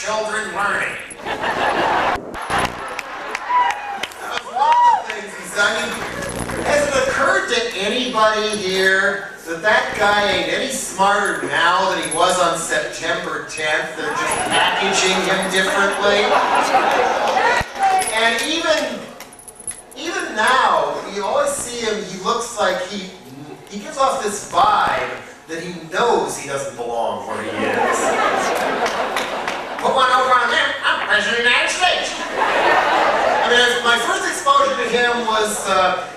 children learning. That was one of the things he said. I mean, has it occurred to anybody here that that guy ain't any smarter now than he was on September 10th? They're just packaging him differently. And even now, you always see him, he looks like he gives off this vibe that he knows he doesn't belong where he is. Put one over on them, I'm President of the United States. I mean, my first exposure to him was,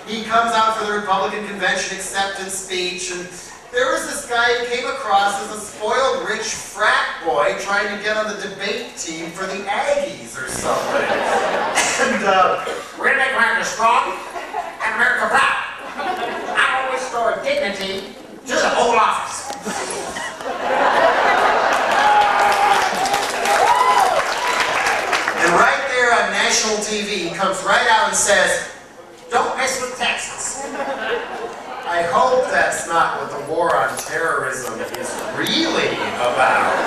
he comes out for the Republican Convention acceptance speech, and there was this guy who came across as a spoiled rich frat boy trying to get on the debate team for the Aggies or something. And, we're gonna make America strong and America proud. I will restore dignity to the Oval Office. And right there on national TV, he comes right out and says, don't mess with Texas. I hope that's not what the war on terrorism is really about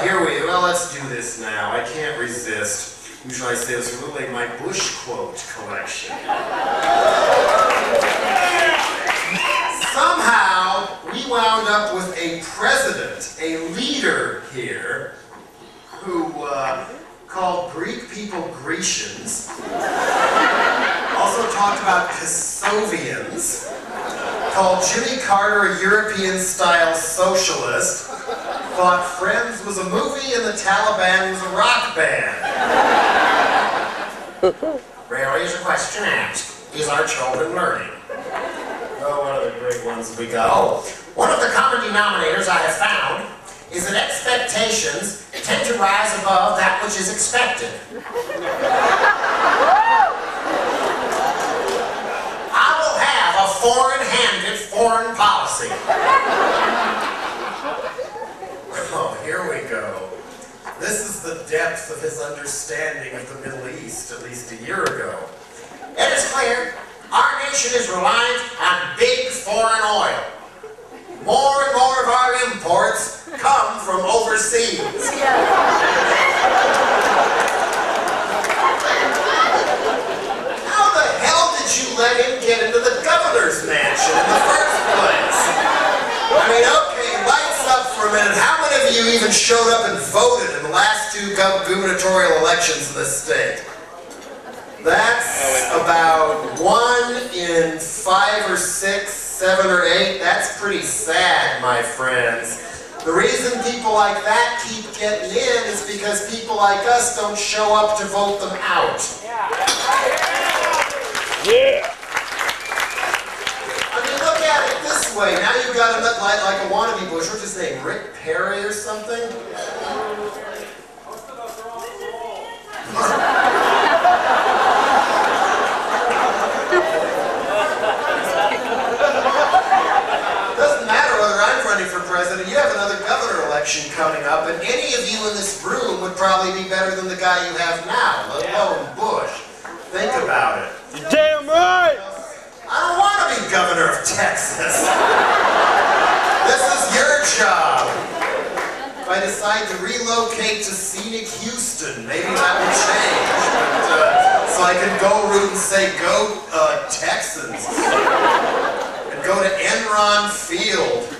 here. Well, let's do this now. I can't resist. Usually I say this really my Bush quote collection. Somehow, we wound up with a president, a leader here, who called Greek people Grecians, also talked about Kosovians, called Jimmy Carter a European-style socialist, thought Friends was a movie and the Taliban was a rock band. Rarely is a question asked, is our children learning? Oh, one of the great ones we got. Oh, one of the common denominators I have found is that expectations tend to rise above that which is expected. I will have a foreign-handed foreign policy. Oh, here we go. This is the depth of his understanding of the Middle East, at least a year ago. It is clear our nation is reliant on big foreign oil. More and more of our imports come from overseas. How the hell did you let him get into the governor's mansion in the first place? I mean, okay, lights up for a minute. How many of you even showed up and voted in the last two gubernatorial elections in this state? That's about 1 in 5 or 6, 7 or 8. That's pretty sad, my friends. The reason people like that keep getting in is because people like us don't show up to vote them out. Yeah. I mean, look at it this way. Now you've got him like a wannabe Bush. What's his name? Rick Perry or something? You have another governor election coming up, and any of you in this room would probably be better than the guy you have now, let alone Bush. Think about it. You're damn right! I don't want to be governor of Texas. This is your job. If I decide to relocate to scenic Houston, maybe that will change. But, so I can go root and say, go Texans. And go to Enron Field.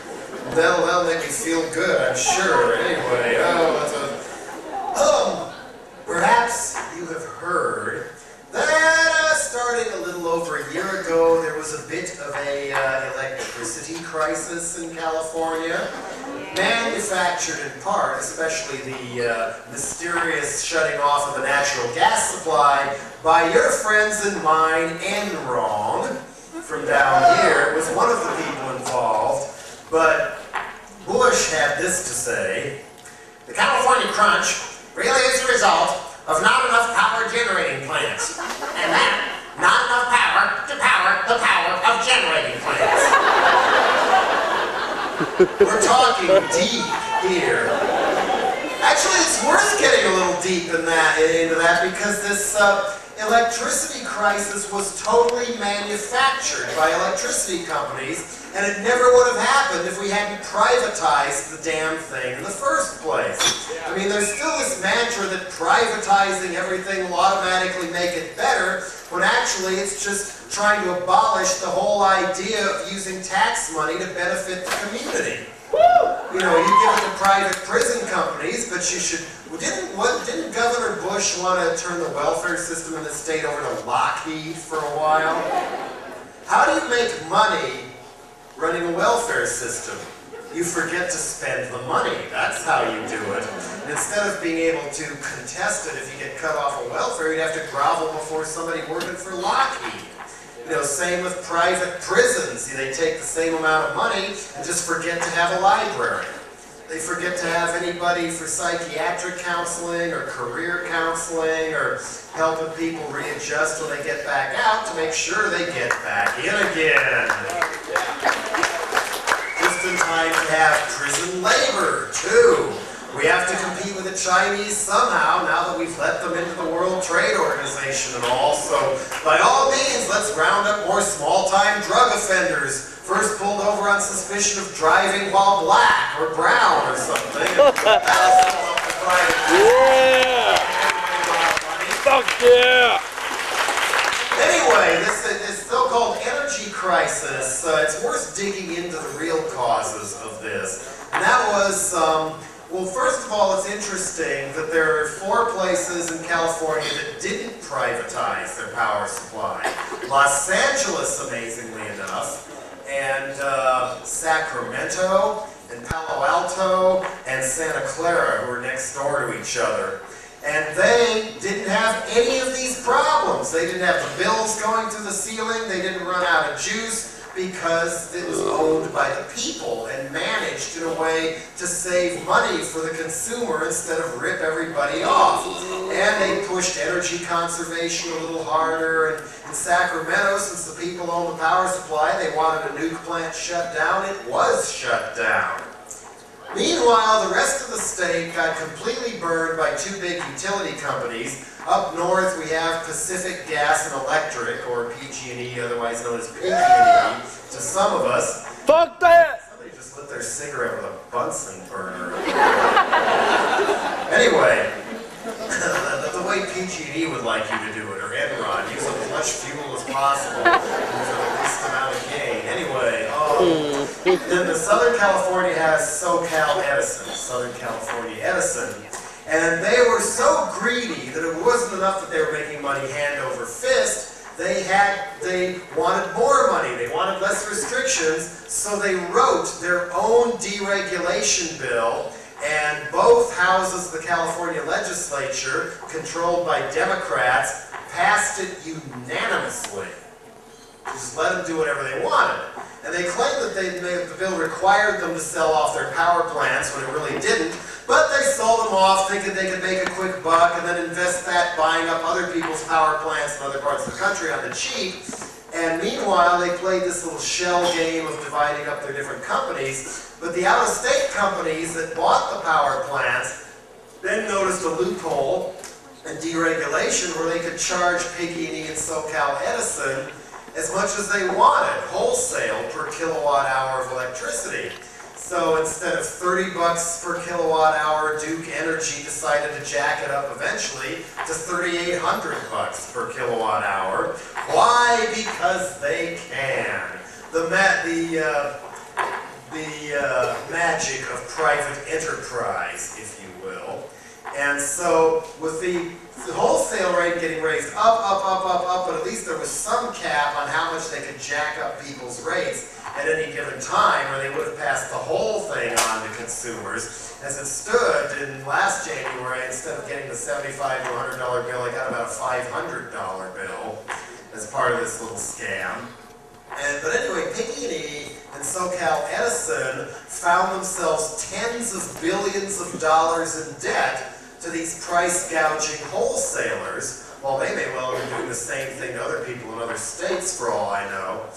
That'll make me feel good, I'm sure. Anyway, perhaps you have heard that starting a little over a year ago, there was a bit of a electricity crisis in California, manufactured in part, especially the mysterious shutting off of the natural gas supply by your friends and mine, Enron, from down here. It was one of the people involved. But Bush had this to say: the California crunch really is the result of not enough power generating plants. And that, not enough power to power the power of generating plants. We're talking deep here. Actually, it's worth getting a little deep into that because this electricity crisis was totally manufactured by electricity companies, and it never would have happened if we hadn't privatized the damn thing in the first place. I mean, there's still this mantra that privatizing everything will automatically make it better, when actually it's just trying to abolish the whole idea of using tax money to benefit the community. You know, you give it to private prison companies, but you should... Didn't Governor Bush want to turn the welfare system in the state over to Lockheed for a while? How do you make money running a welfare system? You forget to spend the money. That's how you do it. And instead of being able to contest it if you get cut off of welfare, you'd have to grovel before somebody working for Lockheed. You know, same with private prisons. They take the same amount of money and just forget to have a library. They forget to have anybody for psychiatric counseling or career counseling or helping people readjust when they get back out to make sure they get back in again. Just in time to have prison labor, too. We have to compete with the Chinese somehow, now that we've let them into the World Trade Organization and all. So, by all means, let's round up more small-time drug offenders. First pulled over on suspicion of driving while black or brown or something. Yeah! Fuck yeah! Anyway, this so-called energy crisis, it's worth digging into the real causes of this. And that was... well, first of all, it's interesting that there are 4 places in California that didn't privatize their power supply. Los Angeles, amazingly enough, and Sacramento, and Palo Alto, and Santa Clara, who are next door to each other. And they didn't have any of these problems. They didn't have the bills going through the ceiling, they didn't run out of juice, because it was owned by the people and managed in a way to save money for the consumer instead of rip everybody off. And they pushed energy conservation a little harder. And in Sacramento, since the people owned the power supply, they wanted a nuke plant shut down. It was shut down. Meanwhile, the rest of the state got completely burned by 2 big utility companies. Up north, we have Pacific Gas and Electric, or PG&E, otherwise known as PG&E, to some of us. Fuck that! Somebody just lit their cigarette with a Bunsen burner. Anyway, the way PG&E would like you to do it, or Enron, use as much fuel as possible for the least amount of gain. Anyway, then the Southern California has SoCal Edison, Southern California Edison. And they were so greedy that it wasn't enough that they were making money hand over fist. They wanted more money. They wanted less restrictions. So they wrote their own deregulation bill. And both houses of the California legislature, controlled by Democrats, passed it unanimously. Just let them do whatever they wanted. And they claimed that the bill required them to sell off their power plants when it really didn't. But they sold them off thinking they could make a quick buck and then invest that buying up other people's power plants in other parts of the country on the cheap. And meanwhile, they played this little shell game of dividing up their different companies. But the out-of-state companies that bought the power plants then noticed a loophole in deregulation where they could charge PG&E and SoCal Edison as much as they wanted, wholesale per kilowatt hour of electricity. So instead of $30 per kilowatt hour, Duke Energy decided to jack it up eventually to $3,800 per kilowatt hour. Why? Because they can. The magic of private enterprise, if you will. And so with the wholesale rate getting raised up, but at least there was some cap on how much they could jack up people's rates at any given time, or they would have passed the whole thing on to consumers. As it stood in last January, instead of getting the $75 to $100 bill, I got about a $500 bill as part of this little scam. But anyway, PG&E and SoCal Edison found themselves tens of billions of dollars in debt to these price gouging wholesalers, while they may well have been doing the same thing to other people in other states for all I know.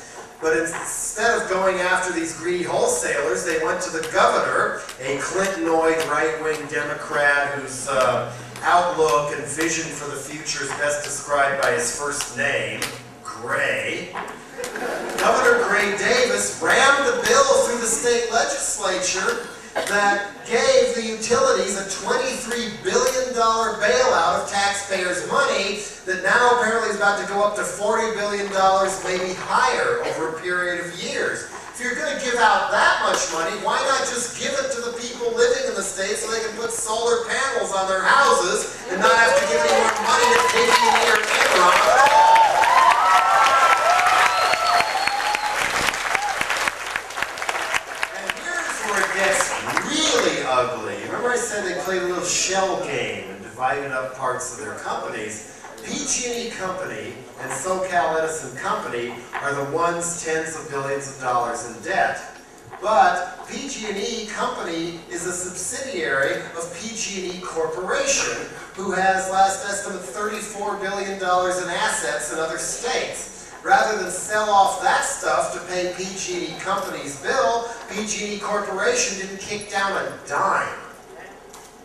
But instead of going after these greedy wholesalers, they went to the governor, a Clintonoid right-wing Democrat who's outlook and vision for the future is best described by his first name, Gray. Governor Gray Davis rammed a bill through the state legislature that gave the utilities a $23 billion bailout of taxpayers' money that now apparently is about to go up to $40 billion, maybe higher, over a period of years. If you're going to give out that much money, why not just give it to the people living in the state so they can put solar panels on their houses and not have to give any more money to PG&E or Enron at all? And here's where it gets really ugly. Remember I said they played a little shell game and divided up parts of their companies? PG&E Company and SoCal Edison Company are the ones tens of billions of dollars in debt. But PG&E Company is a subsidiary of PG&E Corporation, who has, last estimate, $34 billion in assets in other states. Rather than sell off that stuff to pay PG&E Company's bill, PG&E Corporation didn't kick down a dime.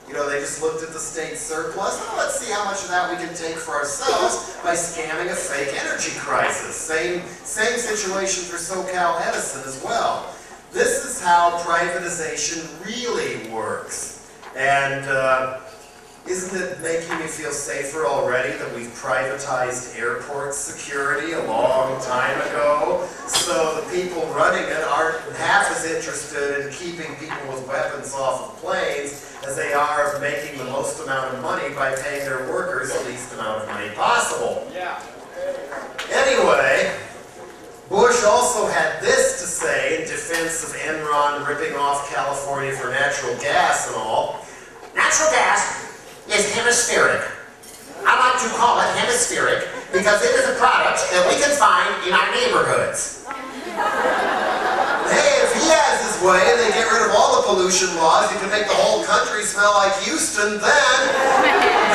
You know, they just looked at the state surplus. Oh, let's see how much of that we can take for ourselves by scamming a fake energy crisis. Same situation for SoCal Edison as well. This is how privatization really works. And isn't it making me feel safer already that we've privatized airport security a long time ago? So the people running it aren't half as interested in keeping people with weapons off of planes as they are of making the most amount of money by paying their workers the least amount of money possible. Yeah. Anyway, Bush also had this to say in defense of Enron ripping off California for natural gas and all. Natural gas is hemispheric. I like to call it hemispheric because it is a product that we can find in our neighborhoods. Hey, if he has his way and they get rid of all the pollution laws, you can make the whole country smell like Houston, then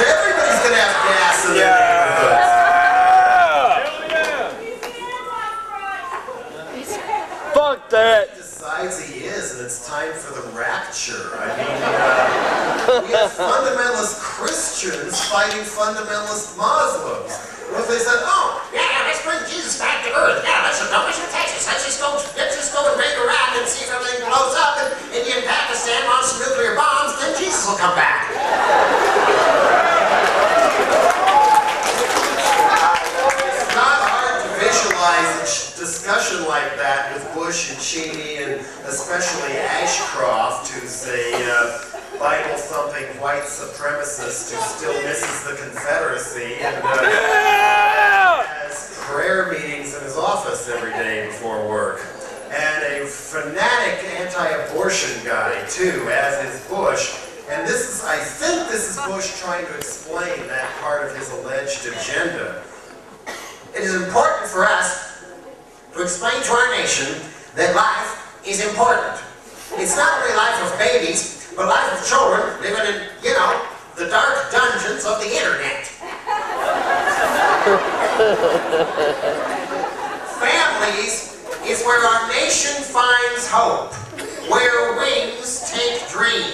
everybody's going to have gas in their neighborhoods. Fuck that! He decides he is, and it's time for the rapture. I mean, we have fundamentalist Christians fighting fundamentalist Muslims. What if they said, oh, yeah, let's bring Jesus back to earth. Yeah, let's Texas. Let's just go and ring around and see if everything blows up and India and Pakistan launch some nuclear bombs, then Jesus will come back. It's not hard to visualize a discussion like that with Bush and Cheney and especially Ashcroft, who's a Bible-thumping white supremacist who still misses the Confederacy and has prayer meetings in his office every day before work. And a fanatic anti-abortion guy, too, as is Bush. And this is, I think this is Bush trying to explain that part of his alleged agenda. It is important for us to explain to our nation that life is important. It's not only life of babies, but life of children living in, you know, the dark dungeons of the internet. Families is where our nation finds hope, where wings take dream.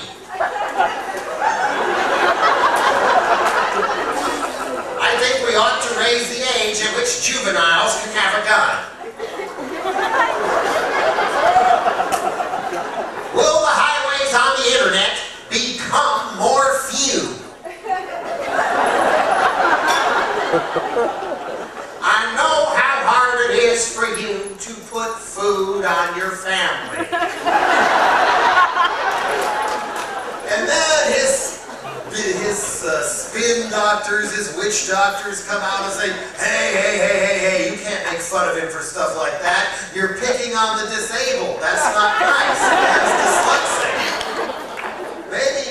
I think we ought to raise the age at which juveniles can have a gun. Will the highways on the internet become more few? I know how hard it is for you to put food on your family. And then his spin doctors, his witch doctors come out and say, hey, you can't make fun of him for stuff like that. You're picking on the disabled. That's not nice. That's dyslexic.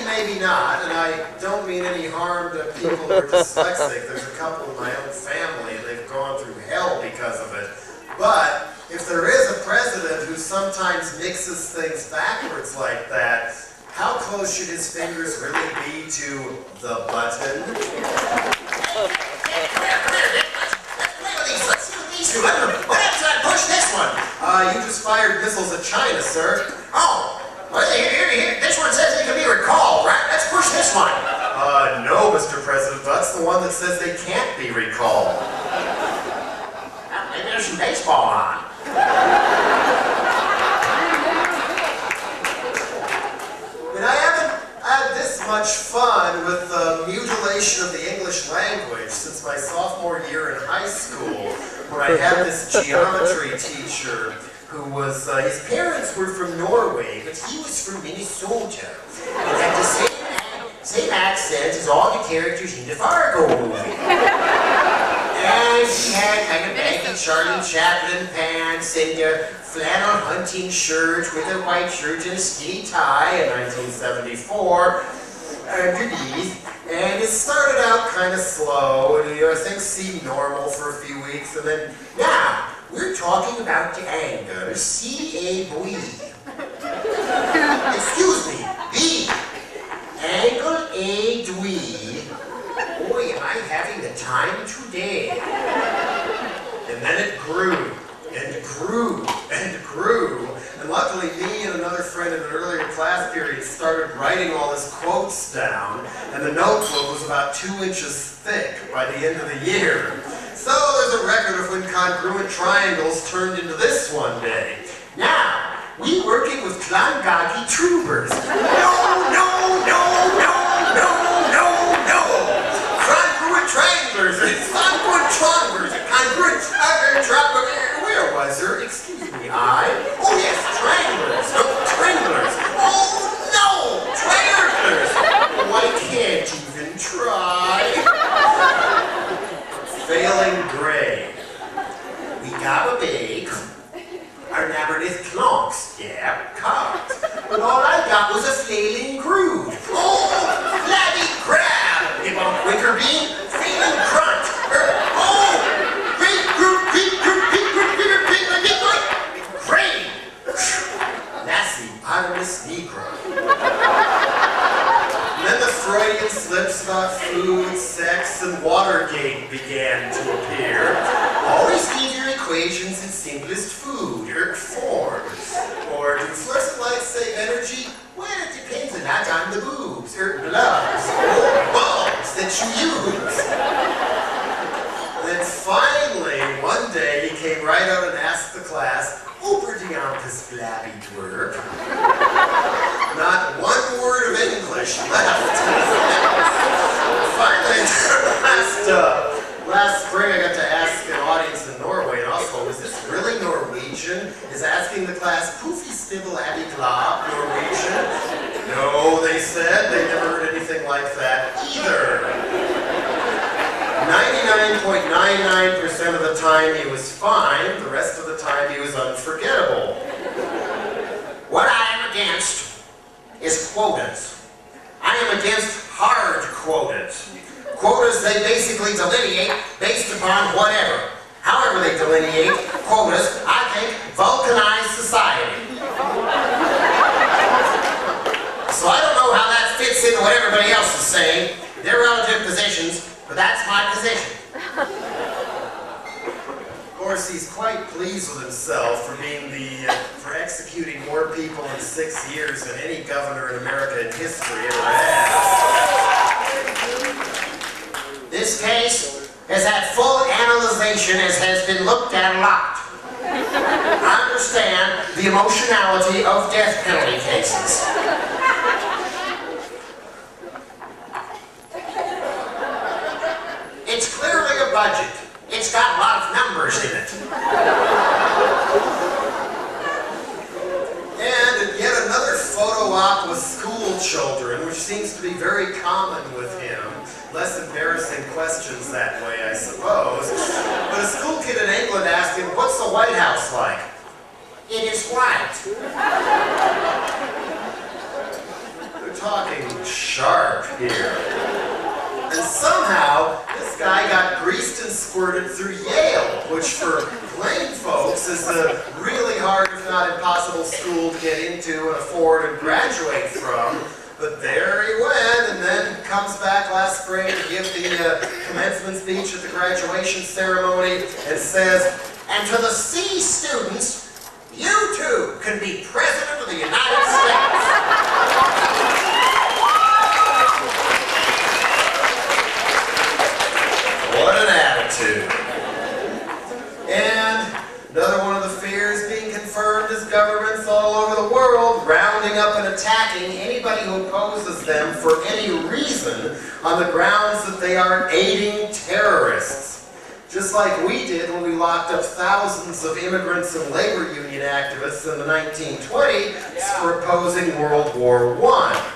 Maybe not, and I don't mean any harm to people who are dyslexic. There's a couple in my own family, and they've gone through hell because of it. But if there is a president who sometimes mixes things backwards like that, how close should his fingers really be to the button? Come here, let's play with these. Let's see what these do. What happens if I push this one? You just fired missiles at China, sir. Oh, well, here. This one says it can be recalled, right? Let's push this one. No, Mr. President, that's the one that says they can't be recalled. Maybe there's some baseball on. And I haven't had this much fun with the mutilation of the English language since my sophomore year in high school, when I had this geometry teacher who was, his parents were from Norway, but he was from Minnesota. And had the same accent as all the characters in the Fargo movie. And he had kind of baggy Charlie Chaplin pants and a flannel hunting shirt with a white shirt and a skinny tie in 1974 underneath. And it started out kind of slow, and things seemed normal for a few weeks, and then, now, we're talking about the anger, C-A-B. Excuse me, B. Angle A dwee. Boy, am I having the time today. And then it grew, and grew, and grew. And luckily, me and another friend in an earlier class period started writing all his quotes down, and the notebook was about 2 inches thick by the end of the year. So there's a record of when congruent triangles turned into this one day. Now, we working with Klangaki troopers. No, no, no, no, no, no, no. Congruent triangulars, congruent triangulars, congruent triangulars. Where was her? Excuse me, oh yes, triangulars, no, triangulars. Oh no, triangulars. Oh, I can't even try. Failing grade. We got a big. Our number is clonks, yeah, cards. But all I got was a flailing crude. Oh, flabby crab. If I'm quicker bean, flailing grunt. Oh, great group, great. Lassie, honest Negro. And then the Freudian slips about food, sex, and Watergate began to appear. Always leave your equations in simplest food, forms. Or do fluorescent lights save energy? Well, it depends a lot on the boobs, gloves, or bulbs that you use. And then finally, one day, he came right out and asked the class, Oberdiantes flabby twerp. Not one word of English left. Finally, last spring I got to ask an audience in Norway and Oslo, is this really Norwegian? Is asking the class, poofy stibble abby glab Norwegian? No, they said, they never heard anything like that either. 99.99% of the time he was fine, the rest of the time he was unforgettable. What I am against is quotas. I am against hard quotas. Quotas, they basically delineate based upon whatever. However they delineate quotas, I think, vulcanize society. So I don't know how that fits into what everybody else is saying. They're relative positions, but that's my position. Of course, he's quite pleased with himself for executing more people in 6 years than any governor in America in history ever has. This case has had full analyzation, as has been looked at a lot. I understand the emotionality of death penalty cases. It's clearly a budget. It's got a lot of numbers in it. And yet another photo op with school children, which seems to be very common with him. Less embarrassing questions that way, I suppose. But a school kid in England asked him, what's the White House like? It is white. They're talking sharp here. And somehow, this guy got greased and squirted through Yale, which for plain folks is a really hard, if not impossible, school to get into and afford and graduate from. But there he went, and then comes back last spring to give the commencement speech at the graduation ceremony and says, and to the C students, you too can be President of the United States. all over the world, rounding up and attacking anybody who opposes them for any reason on the grounds that they are aiding terrorists. Just like we did when we locked up thousands of immigrants and labor union activists in the 1920s for opposing World War I.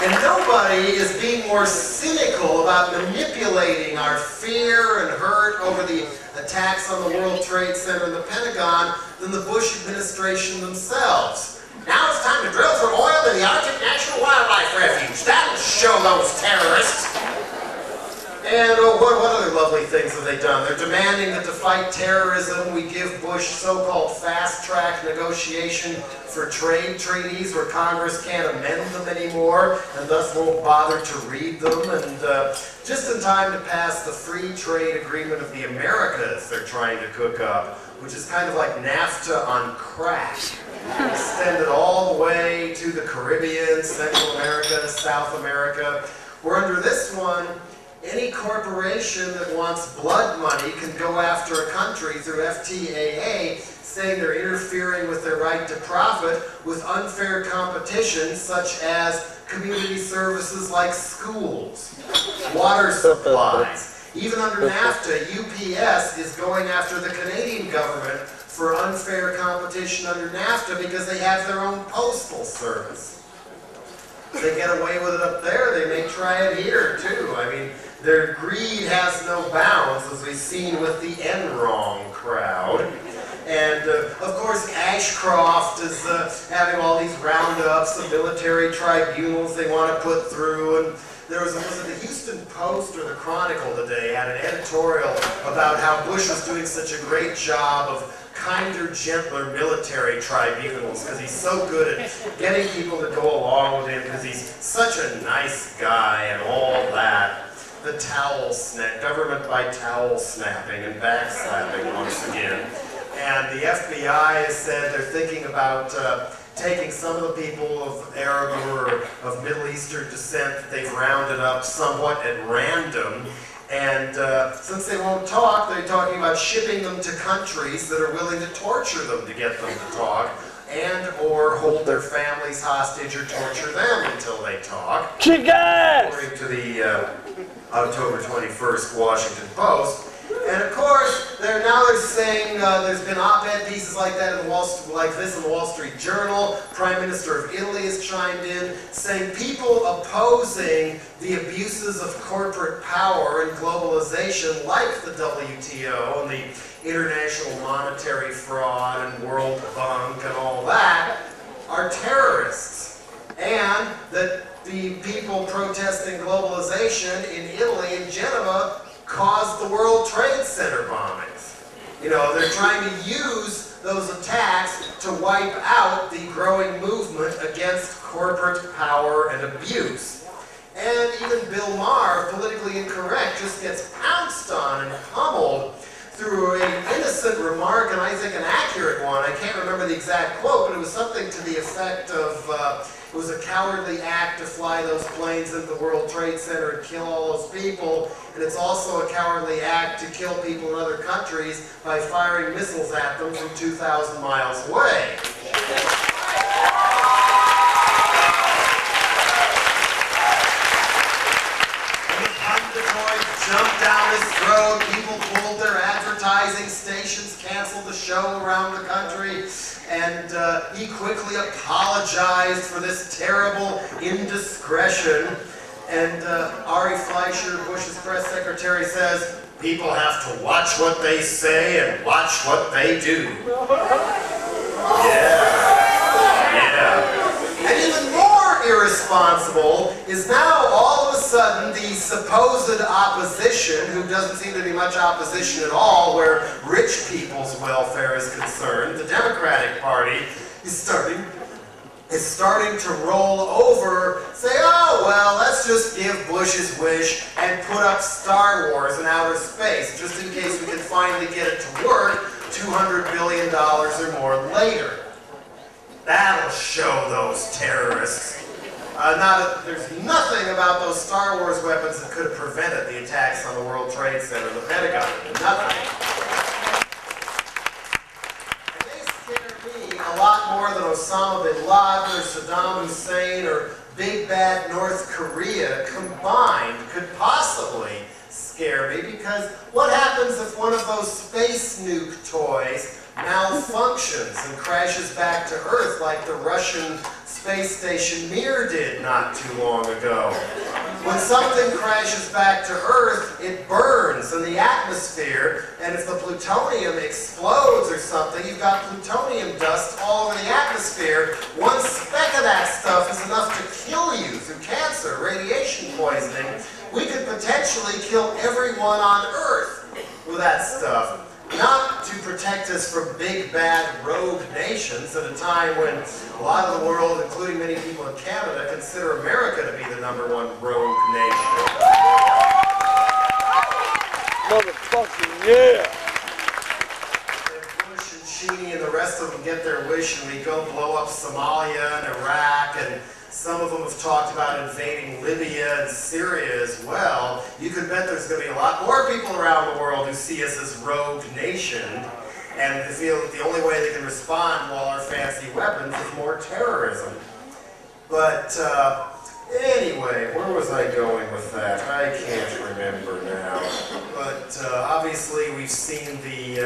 And nobody is being more cynical about manipulating our fear and hurt over the attacks on the World Trade Center and the Pentagon than the Bush administration themselves. Now it's time to drill for oil in the Arctic National Wildlife Refuge. That'll show those terrorists. And what other lovely things have they done? They're demanding that to fight terrorism, we give Bush so-called fast-track negotiation for trade treaties where Congress can't amend them anymore and thus won't bother to read them. And just in time to pass the free trade agreement of the Americas they're trying to cook up, which is kind of like NAFTA on crack. Extended all the way to the Caribbean, Central America, South America. Where under this one, any corporation that wants blood money can go after a country through FTAA, saying they're interfering with their right to profit with unfair competition, such as community services like schools, water supplies. Even under NAFTA, UPS is going after the Canadian government for unfair competition under NAFTA because they have their own postal service. If they get away with it up there, they may try it here too. I mean, their greed has no bounds, as we've seen with the Enron crowd. And of course, Ashcroft is having all these roundups of military tribunals they want to put through. And there was it the Houston Post or the Chronicle today had an editorial about how Bush was doing such a great job of kinder, gentler military tribunals because he's so good at getting people to go along with him because he's such a nice guy and all that. The towel snap, government by towel snapping and backslapping once again. And the FBI has said they're thinking about taking some of the people of Arab or of Middle Eastern descent that they've rounded up somewhat at random. And since they won't talk, they're talking about shipping them to countries that are willing to torture them to get them to talk, and or hold their families hostage or torture them until they talk. According to the October 21st Washington Post. And of course, they're saying there's been op-ed pieces like that in this in the Wall Street Journal. Prime Minister of Italy has chimed in, saying people opposing the abuses of corporate power and globalization, like the WTO and the international monetary fraud and World Bank and all that, are terrorists. And that the people protesting globalization in Italy and Geneva caused the World Trade Center bombings. You know, they're trying to use those attacks to wipe out the growing movement against corporate power and abuse. And even Bill Maher, politically incorrect, just gets pounced on and pummeled through an innocent remark, and I think an accurate one. I can't remember the exact quote, but it was something to the effect of, it was a cowardly act to fly those planes into the World Trade Center and kill all those people, and it's also a cowardly act to kill people in other countries by firing missiles at them from 2,000 miles away. Jumped down his throat, people pulled their advertising stations, canceled the show around the country, and he quickly apologized for this terrible indiscretion. And Ari Fleischer, Bush's press secretary, says, people have to watch what they say and watch what they do. And even more irresponsible is now all of a sudden the supposed opposition, who doesn't seem to be much opposition at all where rich people's welfare is concerned, the Democratic Party, is starting to roll over, say, oh, well, let's just give Bush his wish and put up Star Wars in outer space, just in case we can finally get it to work $200 billion or more later. That'll show those terrorists. There's nothing about those Star Wars weapons that could have prevented the attacks on the World Trade Center, the Pentagon. Nothing. lot more than Osama bin Laden or Saddam Hussein or big bad North Korea combined could possibly scare me, because what happens if one of those space nuke toys malfunctions and crashes back to Earth like the Russian space station Mir did not too long ago? When something crashes back to Earth, it burns in the atmosphere, and if the plutonium explodes or something, you've got plutonium dust all over the atmosphere. One speck of that stuff is enough to kill you through cancer, radiation poisoning. We could potentially kill everyone on Earth with that stuff. Not to protect us from big, bad, rogue nations at a time when a lot of the world, including many people in Canada, consider America to be the #1 rogue nation. Motherfucking yeah! If Bush and Cheney and the rest of them get their wish and we go blow up Somalia and Iraq, and some of them have talked about invading Libya and Syria as well, you can bet there's going to be a lot more people around the world who see us as rogue nation, and they feel that the only way they can respond to all our fancy weapons is more terrorism. But anyway, where was I going with that? I can't remember now. But obviously we've seen the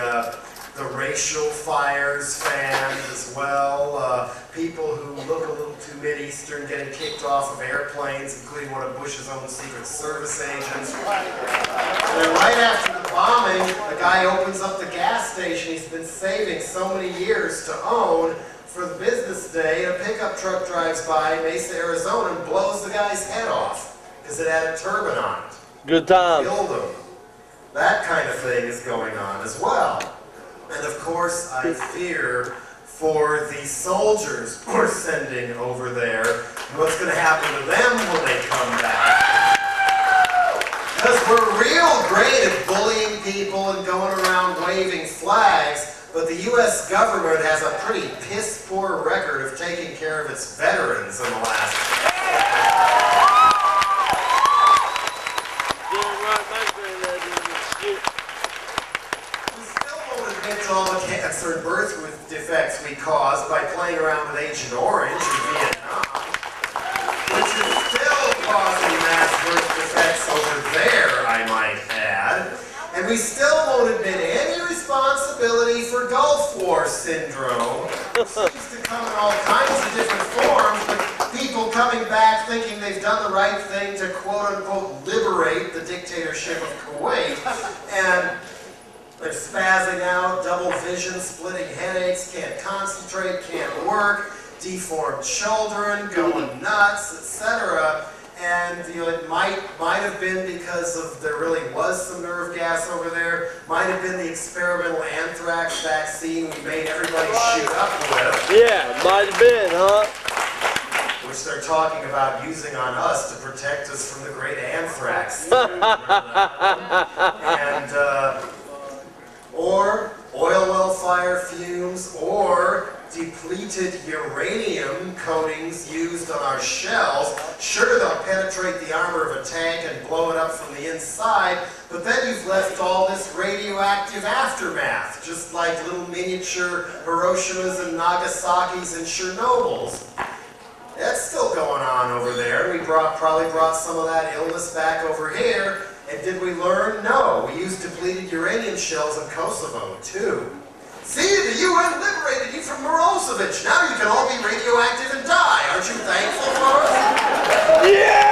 racial fires fanned as well. People who look a little too Mid-Eastern getting kicked off of airplanes, including one of Bush's own Secret Service agents. And then right after the bombing, the guy opens up the gas station he's been saving so many years to own for the business day, and a pickup truck drives by Mesa, Arizona, and blows the guy's head off because it had a turban on it. Good time. Killed him. That kind of thing is going on as well. And of course, I fear for the soldiers we're sending over there and what's going to happen to them when they come back. Because we're real great at bullying people and going around waving flags, but the U.S. government has a pretty piss-poor record of taking care of its veterans in the last all the cancer and birth defects we caused by playing around with Agent Orange in Vietnam, which is still causing mass birth defects over there, I might add. And we still won't admit any responsibility for Gulf War syndrome, which seems to come in all kinds of different forms, but people coming back thinking they've done the right thing to quote-unquote liberate the dictatorship of Kuwait, and they're spazzing out, double vision, splitting headaches, can't concentrate, can't work, deformed children, going nuts, etc. And it might have been because of there really was some nerve gas over there. Might have been the experimental anthrax vaccine we made everybody shoot up with. Yeah, might have been, huh? Which they're talking about using on us to protect us from the great anthrax. Or oil well fire fumes, or depleted uranium coatings used on our shells. Sure, they'll penetrate the armor of a tank and blow it up from the inside, but then you've left all this radioactive aftermath, just like little miniature Hiroshimas and Nagasaki's and Chernobyls. That's still going on over there. We probably brought some of that illness back over here. And did we learn? No. We used depleted uranium shells in Kosovo, too. See, the UN liberated you from Milosevic. Now you can all be radioactive and die. Aren't you thankful for us? Yeah!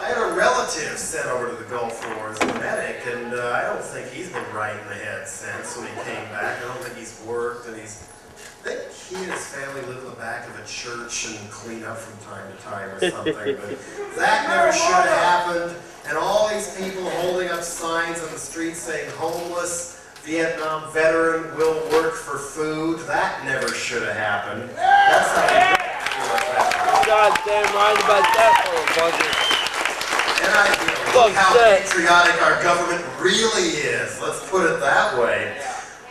I had a relative sent over to the Gulf War as a medic, and I don't think he's been right in the head since when he came back. I don't think he's worked, and I think he and his family live in the back of a church and clean up from time to time or something. But that never should have happened. And all these people holding up signs on the street saying homeless Vietnam veteran will work for food. That never should have happened. That's not goddamn right about that, motherfucker. And I look how patriotic our government really is. Let's put it that way.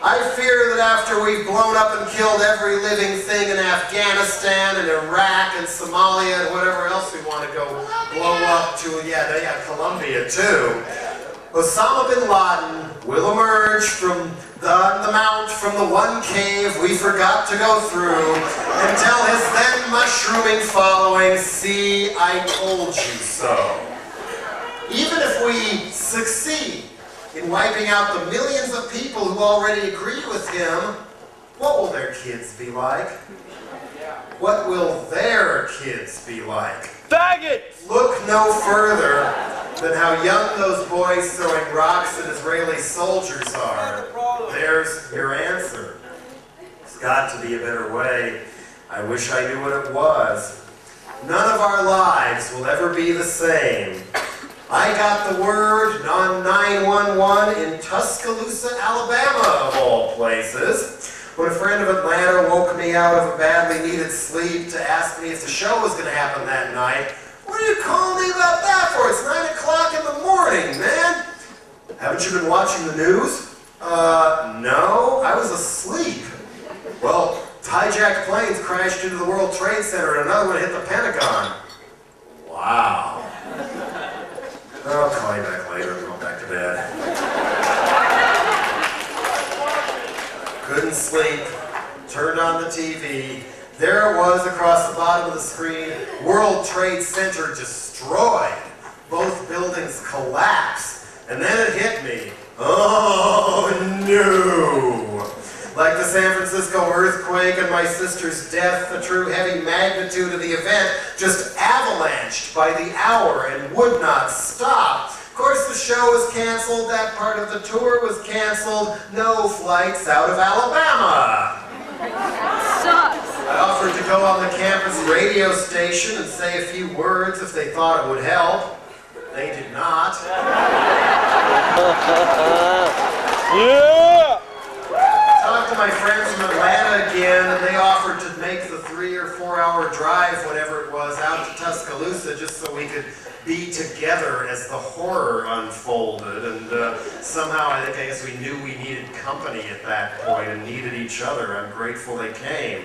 I fear that after we've blown up and killed every living thing in Afghanistan and Iraq and Somalia and whatever else we want to go blow up to, yeah, they got Colombia too. Osama bin Laden will emerge from the mount from the one cave we forgot to go through and tell his then mushrooming following, "See, I told you so." Even if we succeed in wiping out the millions of people who already agree with him, what will their kids be like? What will their kids be like? Faggots! Look no further than how young those boys throwing rocks at Israeli soldiers are. There's your answer. There's got to be a better way. I wish I knew what it was. None of our lives will ever be the same. I got the word on 911 in Tuscaloosa, Alabama, of all places, when a friend of Atlanta woke me out of a badly needed sleep to ask me if the show was going to happen that night. "What are you calling me about that for? It's 9 o'clock in the morning, man." "Haven't you been watching the news?" No, I was asleep." "Well, hijacked planes crashed into the World Trade Center and another one hit the Pentagon." "Wow." "I'll call you back later. I'm going back to bed." Couldn't sleep. Turned on the TV. There it was across the bottom of the screen. World Trade Center destroyed. Both buildings collapsed. And then it hit me. Oh no! Like the San Francisco earthquake and my sister's death, the true heavy magnitude of the event just avalanched by the hour and would not stop. Of course, the show was canceled, that part of the tour was canceled, no flights out of Alabama. Sucks. I offered to go on the campus radio station and say a few words if they thought it would help. They did not. Yeah! Talked to my friends from Atlanta again, and they offered to make the 3 or 4 hour drive, whatever it was, out to Tuscaloosa just so we could be together as the horror unfolded. And somehow I guess we knew we needed company at that point and needed each other. I'm grateful they came.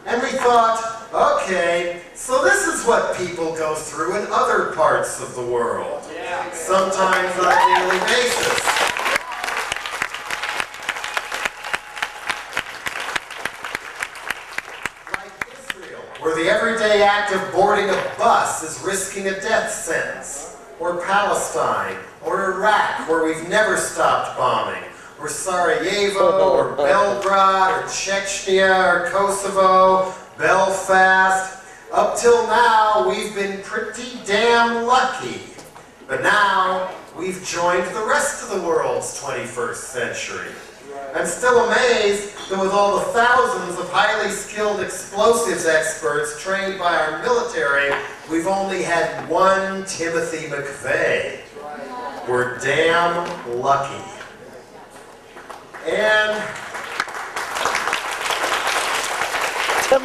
And we thought, okay, so this is what people go through in other parts of the world. Sometimes on a daily basis. Where the everyday act of boarding a bus is risking a death sentence. Or Palestine, or Iraq, where we've never stopped bombing. Or Sarajevo, or Belgrade, or Chechnya, or Kosovo, Belfast. Up till now, we've been pretty damn lucky. But now, we've joined the rest of the world's 21st century. I'm still amazed that with all the thousands of highly skilled explosives experts trained by our military, we've only had one Timothy McVeigh. We're damn lucky. And of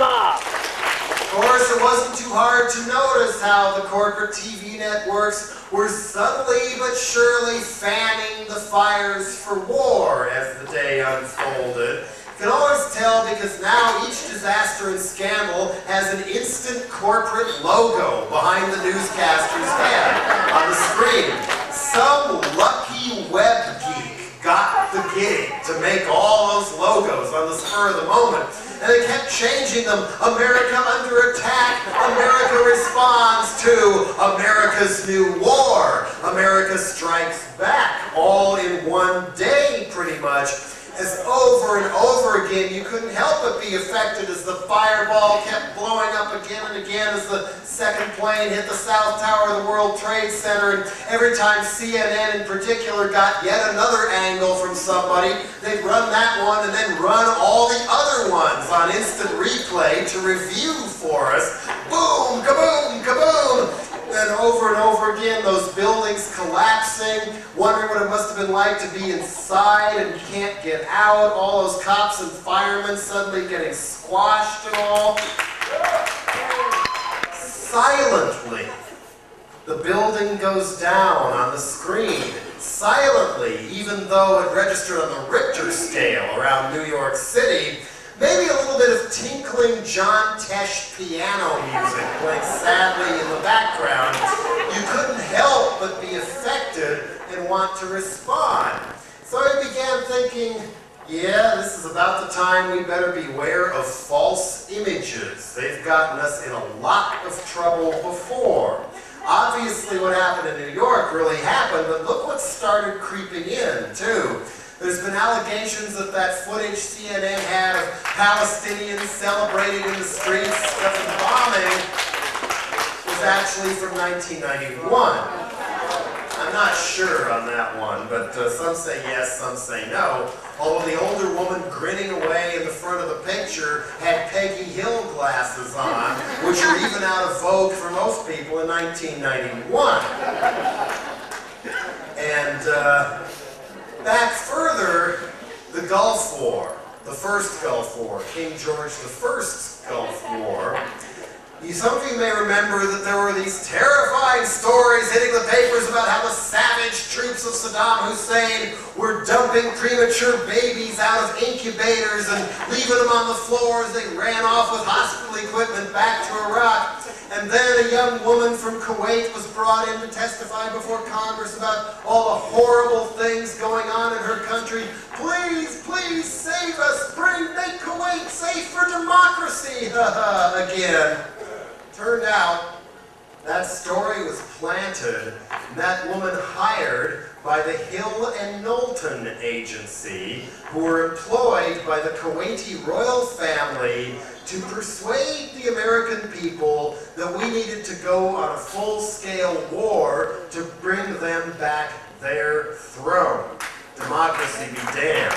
course, it wasn't too hard to notice how the corporate TV networks were subtly but surely fanning the fires for war as the day unfolded. You can always tell because now each disaster and scandal has an instant corporate logo behind the newscaster's head on the screen. Some lucky web geek got the gig to make all those logos on the spur of the moment. And they kept changing them. America under attack. America responds to America's new war. America strikes back. All in one day, pretty much. As over and over again, you couldn't help but be affected as the fireball kept blowing up again and again as the second plane hit the South Tower of the World Trade Center. And every time CNN in particular got yet another angle from somebody, they'd run that one and then run all the other ones on instant replay to review for us. Boom, kaboom, kaboom! And over again, those buildings collapsing, wondering what it must have been like to be inside and can't get out, all those cops and firemen suddenly getting squashed and all. Silently, the building goes down on the screen. Silently, even though it registered on the Richter scale around New York City. Maybe a little bit of tinkling John Tesh piano music playing sadly in the background. You couldn't help but be affected and want to respond. So I began thinking, yeah, this is about the time we better beware of false images. They've gotten us in a lot of trouble before. Obviously what happened in New York really happened, but look what started creeping in, too. There's been allegations that that footage CNN had of Palestinians celebrating in the streets during bombing was actually from 1991. I'm not sure on that one, but some say yes, some say no. Although the older woman grinning away in the front of the picture had Peggy Hill glasses on, which are even out of vogue for most people in 1991. And back further, the Gulf War, the first Gulf War, King George I's Gulf War. Some of you may remember that there were these terrifying stories hitting the papers about how the savage troops of Saddam Hussein were dumping premature babies out of incubators and leaving them on the floor as they ran off with hospital equipment back to Iraq. And then a young woman from Kuwait was brought in to testify before Congress about all the horrible things going on in her country. Please, please save us. Make Kuwait safe for democracy. Again. Turned out that story was planted and that woman hired by the Hill and Knowlton agency, who were employed by the Kuwaiti royal family to persuade the American people that we needed to go on a full-scale war to bring them back their throne. Democracy be damned.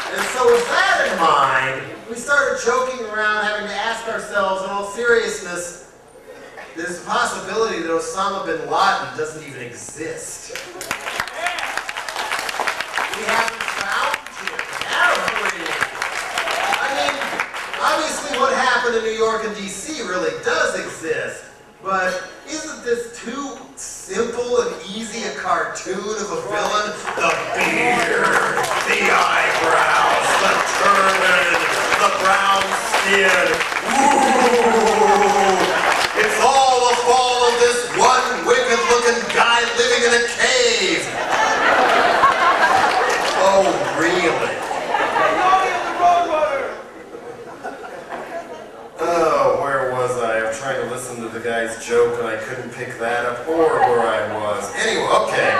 And so with that in mind, we started joking around, having to ask ourselves, in all seriousness, there's a possibility that Osama bin Laden doesn't even exist. We haven't found him, have we? I mean, obviously what happened in New York and D.C. really does exist, but isn't this too simple and easy a cartoon of a villain? The beard, the eyebrows, the turban, the brown skin. Ooh! It's all the fault of this one wicked-looking guy living in a cave. Oh, really? Oh, where was I? I'm trying to listen to the guy's joke and I couldn't pick that up or where I was. Anyway, okay.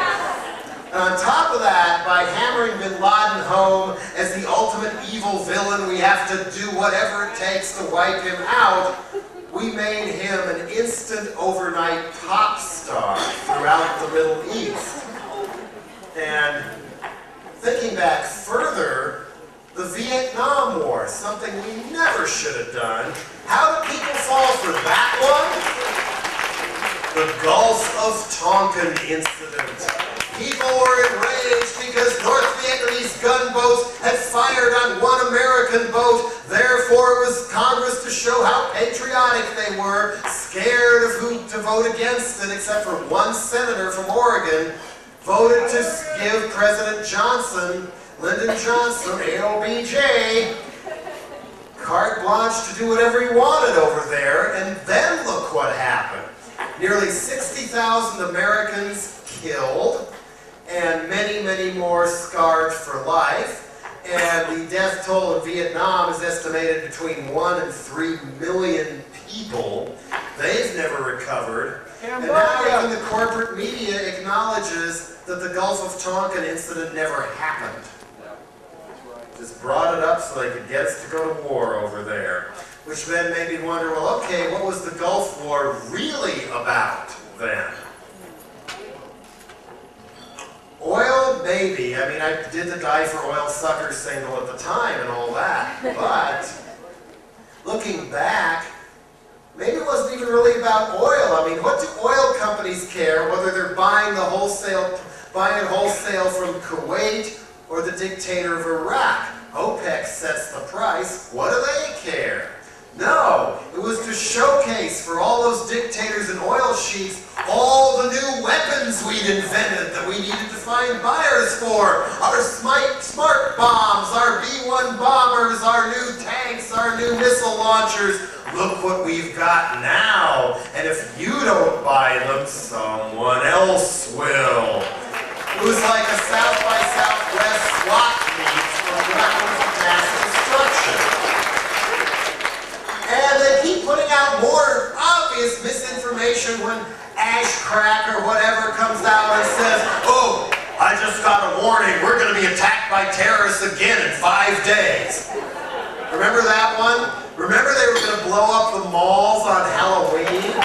And on top of that, by hammering bin Laden home as the ultimate evil villain, we have to do whatever it takes to wipe him out. We made him an instant overnight pop star throughout the Middle East. And thinking back further, the Vietnam War, something we never should have done. How did people fall for that one? The Gulf of Tonkin incident. People were enraged because North Vietnamese gunboats had fired on one American boat. Therefore, it was Congress to show how patriotic they were, scared of who to vote against it, except for one senator from Oregon, voted to give President Johnson, Lyndon Johnson, AOBJ, carte blanche to do whatever he wanted over there, and then look what happened. Nearly 60,000 Americans killed, and many, many more scarred for life. And the death toll in Vietnam is estimated between 1 and 3 million people. They've never recovered. And now even the corporate media acknowledges that the Gulf of Tonkin incident never happened. Just brought it up so they could get us to go to war over there. Which then made me wonder, well, okay, what was the Gulf War really about then? Oil, maybe. I mean, I did the Die for Oil Suckers single at the time and all that. But looking back, maybe it wasn't even really about oil. I mean, what do oil companies care whether they're buying it wholesale from Kuwait or the dictator of Iraq? OPEC sets the price. What do they care? No, it was to showcase for all those dictators and oil sheiks all the new weapons we'd invented that we needed to find buyers for. Our smart bombs, our B-1 bombers, our new tanks, our new missile launchers. Look what we've got now. And if you don't buy them, someone else will. It a South by Southwest swap meet for weapons of mass destruction. And they keep putting out more obvious misinformation when Ash Crack or whatever comes out and says, oh, I just got a warning, we're going to be attacked by terrorists again in 5 days. Remember that one? Remember they were going to blow up the malls on Halloween?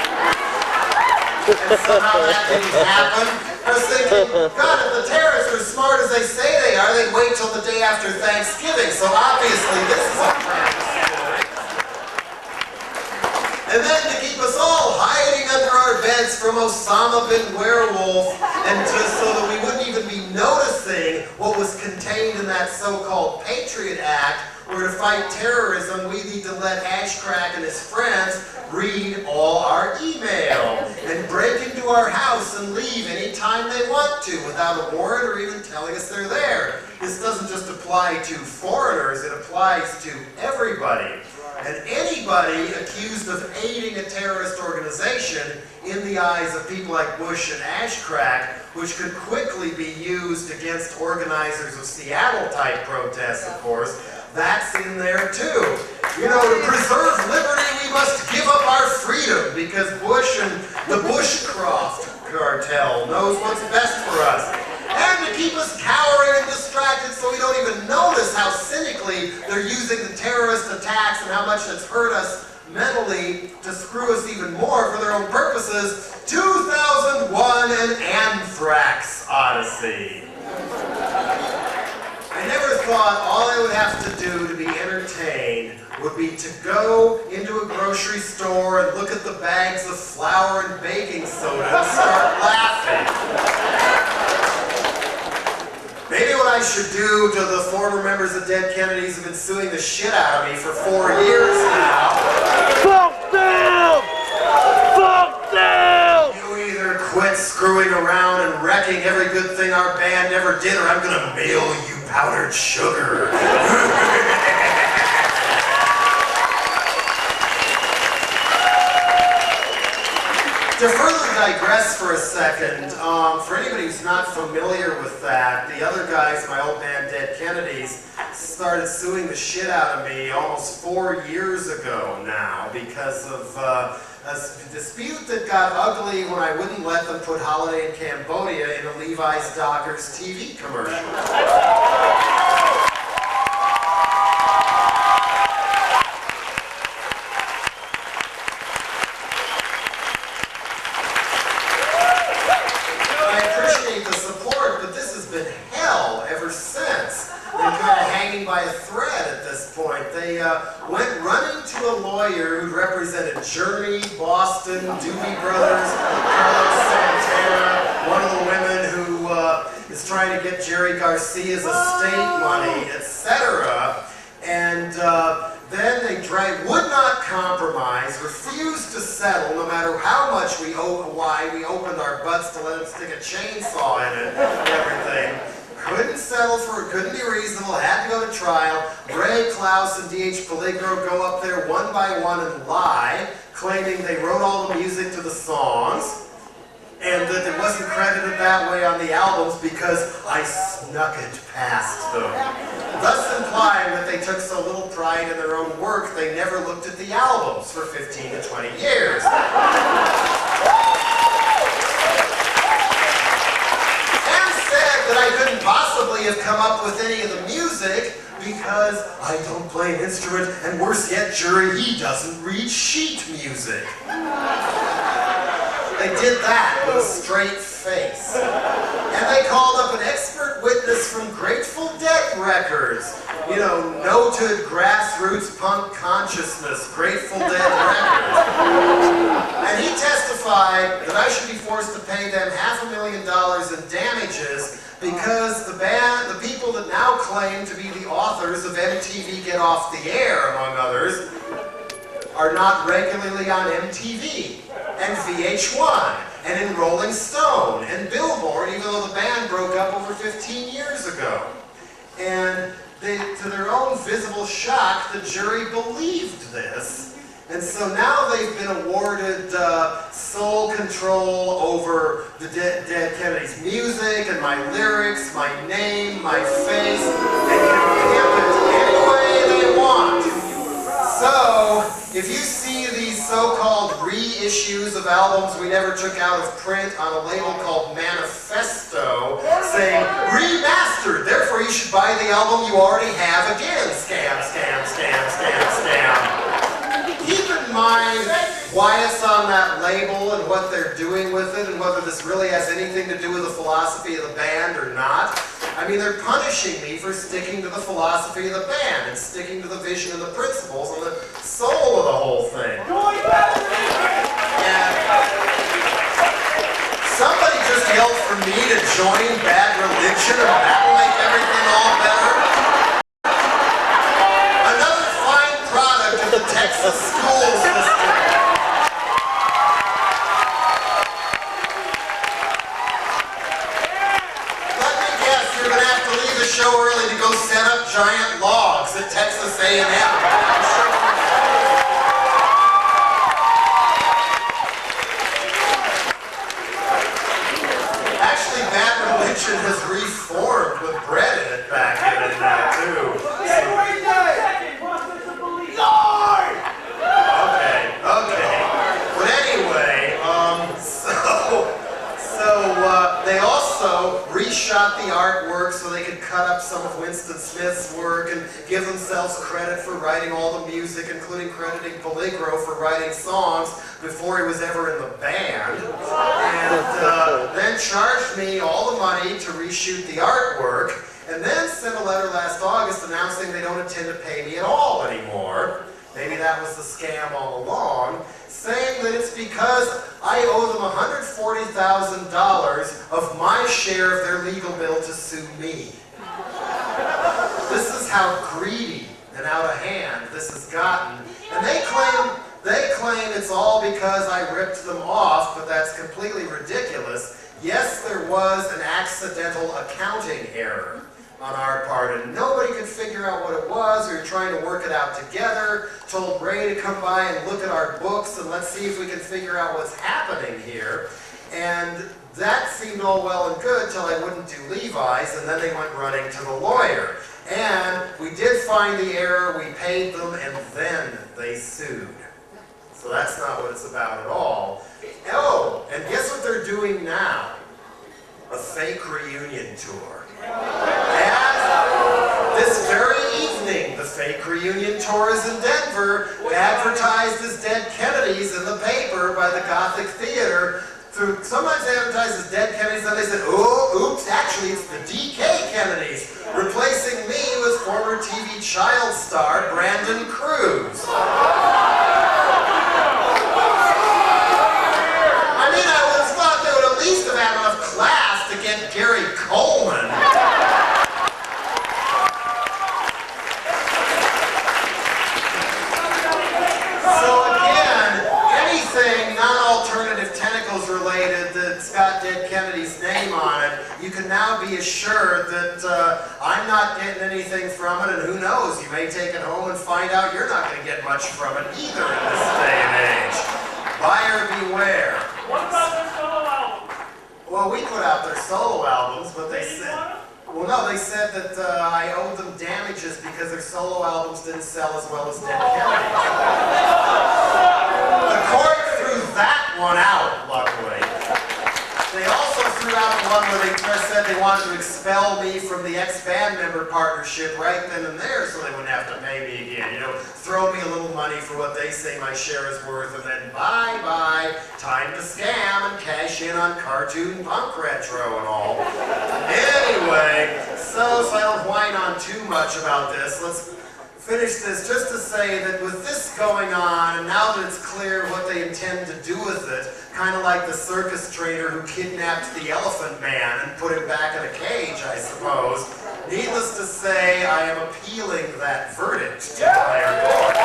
And somehow that didn't happen? I was thinking, God, if the terrorists are as smart as they say they are, they'd wait till the day after Thanksgiving. So obviously this is a prank story. And then to keep us all hiding under our beds from Osama bin Werewolf, and so that we wouldn't even be noticing what was contained in that so-called Patriot Act, where to fight terrorism, we need to let Ashcrack and his friends read all our email and break into our house and leave anytime they want to without a warrant or even telling us they're there. This doesn't just apply to foreigners, it applies to everybody. And anybody accused of aiding a terrorist organization in the eyes of people like Bush and Ashcrack, which could quickly be used against organizers of Seattle-type protests, of course, that's in there too. You know, to preserve liberty, we must give up our freedom because Bush and the Bushcroft cartel knows what's best for us. And to keep us cowering and distracted so we don't even notice how cynically they're using the terrorist attacks and how much it's hurt us mentally to screw us even more for their own purposes. 2001, an anthrax odyssey. I never thought all I would have to do to be entertained would be to go into a grocery store and look at the bags of flour and baking soda and start laughing. Maybe what I should do to the former members of Dead Kennedys who've been suing the shit out of me for 4 years now. Fuck them! Fuck them! You either quit screwing around and wrecking every good thing our band ever did, or I'm gonna mail you powdered sugar. To further digress for a second, for anybody who's not familiar with that, the other guys, my old band Dead Kennedys, started suing the shit out of me almost 4 years ago now because of a dispute that got ugly when I wouldn't let them put Holiday in Cambodia in a Levi's Dockers TV commercial. By a thread at this point. They went running to a lawyer who represented Journey, Boston, Doobie Brothers, Carlos Santana, one of the women who is trying to get Jerry Garcia's estate money, etc. And then they would not compromise, refused to settle, no matter how much why we opened our butts to let them stick a chainsaw in it and everything. Couldn't settle for it, couldn't be reasonable, had to go to trial. Ray, Klaus, and D.H. Peligro go up there one by one and lie, claiming they wrote all the music to the songs, and that it wasn't credited that way on the albums because I snuck it past them. Thus implying that they took so little pride in their own work, they never looked at the albums for 15 to 20 years. That I couldn't possibly have come up with any of the music because I don't play an instrument, and worse yet, jury, he doesn't read sheet music. They did that with a straight face. And they called up an expert witness from Grateful Dead records. You know, noted grassroots punk consciousness, Grateful Dead records. And he testified that I should be forced to pay them $500,000 in damages because the people that now claim to be the authors of MTV Get Off the Air, among others, are not regularly on MTV and VH1 and in Rolling Stone and Billboard, even though the band broke up over 15 years ago. And to their own visible shock, the jury believed this. And so now they've been awarded sole control over the dead Kennedy's music and my lyrics, my name, my face, and can pimp it any way they want. So, if you see these so-called reissues of albums we never took out of print on a label called Manifesto, saying, remastered, therefore you should buy the album you already have again. Scam, scam, scam, scam, scam. Keep in mind why it's on that label and what they're doing with it and whether this really has anything to do with the philosophy of the band or not. I mean, they're punishing me for sticking to the philosophy of the band and sticking to the vision and the principles and the soul of the whole thing. And somebody just yelled for me to join Bad Religion and that will make everything all better. Another fine product of the Texas school system. Show early to go set up giant logs at Texas A&M. Actually, Bad Religion has reformed with bread in it back in now too. Okay. But anyway, they also reshot the artwork so they could cut up some of Winston Smith's work and give themselves credit for writing all the music, including crediting Peligro for writing songs before he was ever in the band. And then charged me all the money to reshoot the artwork, and then sent a letter last August announcing they don't intend to pay me at all anymore. Maybe that was the scam all along, saying that it's because I owe them $140,000 of my share of their legal bill to sue me. This is how greedy and out of hand this has gotten. And they claim it's all because I ripped them off, but that's completely ridiculous. Yes, there was an accidental accounting error on our part, and nobody could figure out what it was. We were trying to work it out together, told Ray to come by and look at our books and let's see if we can figure out what's happening here. And that seemed all well and good till I wouldn't do Levi's, and then they went running to the lawyer. And we did find the error, we paid them, and then they sued. So that's not what it's about at all. Oh, and guess what they're doing now? A fake reunion tour. And this very evening, the fake reunion tour is in Denver, advertised as Dead Kennedys in the paper by the Gothic Theater. Sometimes they advertise as Dead Kennedys, then they said, oh, oops, actually it's the DK Kennedys, replacing me with former TV child star Brandon Cruz. I mean, I would have thought they would at least have had enough class to get Gary Coleman. Non-alternative tentacles related that's got Dead Kennedy's name on it, you can now be assured that I'm not getting anything from it, and who knows, you may take it home and find out you're not going to get much from it either in this day and age. Buyer beware. What about their solo album? Well, we put out their solo albums, but they said... Well, no, they said that I owed them damages because their solo albums didn't sell as well as Dead Kennedy. The court threw that one out, luckily. They also threw out the one where they said they wanted to expel me from the ex-band member partnership right then and there so they wouldn't have to pay me again. You know, throw me a little money for what they say my share is worth, and then bye-bye, time to scam and cash in on cartoon punk retro and all. Anyway, so I don't whine on too much about this, let's finish this just to say that with this going on, and now that it's clear what they intend to do with it, kind of like the circus trainer who kidnapped the Elephant Man and put him back in a cage, I suppose, needless to say, I am appealing that verdict to the higher court.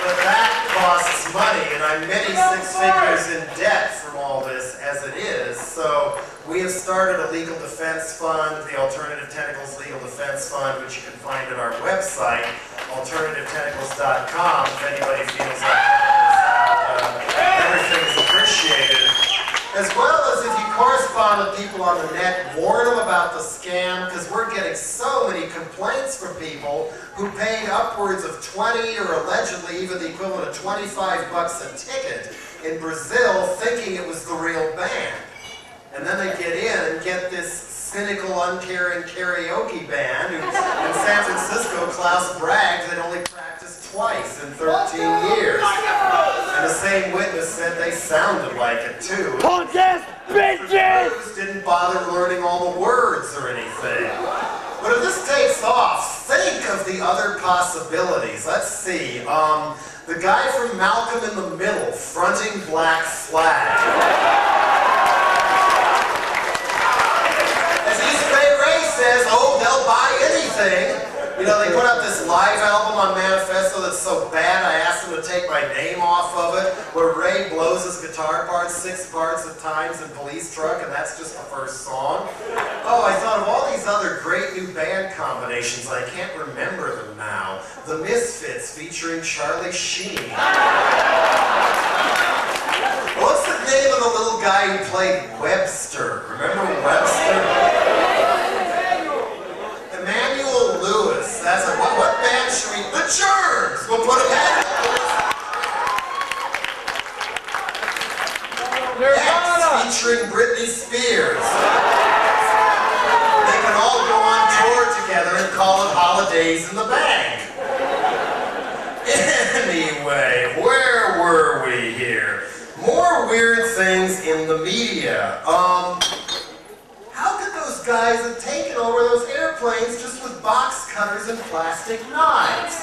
But that costs money, and I'm many six figures in debt from all this as it is, so We have started a legal defense fund, the Alternative Tentacles Legal Defense Fund, which you can find at our website, alternativetentacles.com, if anybody feels like everything is appreciated. As well as if you correspond with people on the net, warn them about the scam, because we're getting so many complaints from people who paid upwards of 20 or allegedly even the equivalent of 25 bucks a ticket in Brazil thinking it was the real band. And then they get in and get this cynical, uncaring karaoke band who, in San Francisco, Klaus bragged they'd only practiced twice in 13 years. And the same witness said they sounded like it too. Punk ass bitches! Didn't bother learning all the words or anything. But if this takes off, think of the other possibilities. Let's see. The guy from Malcolm in the Middle fronting Black Flag. As East Bay Ray says, oh, they'll buy anything. You know, they put out this live album on Manifesto that's so bad I asked them to take my name off of it, where Ray blows his guitar parts 6 parts at times in Police Truck, and that's just the first song. Oh, I thought of all these other great new band combinations. I can't remember them now. The Misfits featuring Charlie Sheen. What's the name of the little guy who played Webster? Remember Webster? Emmanuel Lewis. That's a, what band should we? The Germs! We'll put Emmanuel Lewis. X featuring Britney Spears. They can all go on tour together and call it Holidays in the Bank. Anyway, where were we here? More weird things in the media. How could those guys have taken over those airplanes just with box cutters and plastic knives?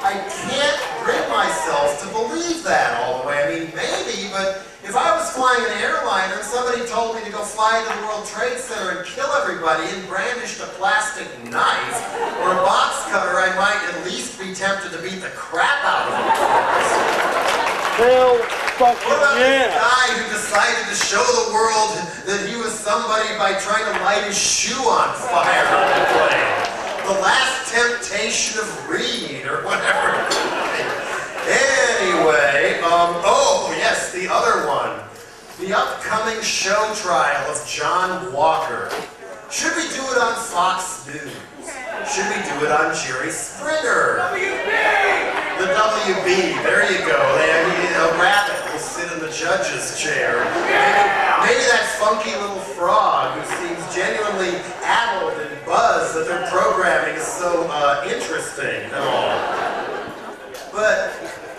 I can't bring myself to believe that all the way. I mean, maybe, but if I was flying an airliner and somebody told me to go fly to the World Trade Center and kill everybody and brandished a plastic knife or a box cutter, I might at least be tempted to beat the crap out of them. Hell What fucking about this yeah! guy who decided to show the world that he was somebody by trying to light his shoe on fire on the plane? The Last Temptation of Reed, or whatever. Anyway, oh yes, the other one. The upcoming show trial of John Walker. Should we do it on Fox News? Should we do it on Jerry Springer? The WB, there you go. A rabbit will sit in the judge's chair. Maybe that funky little frog who seems genuinely addled and buzzed that their programming is so interesting and all. But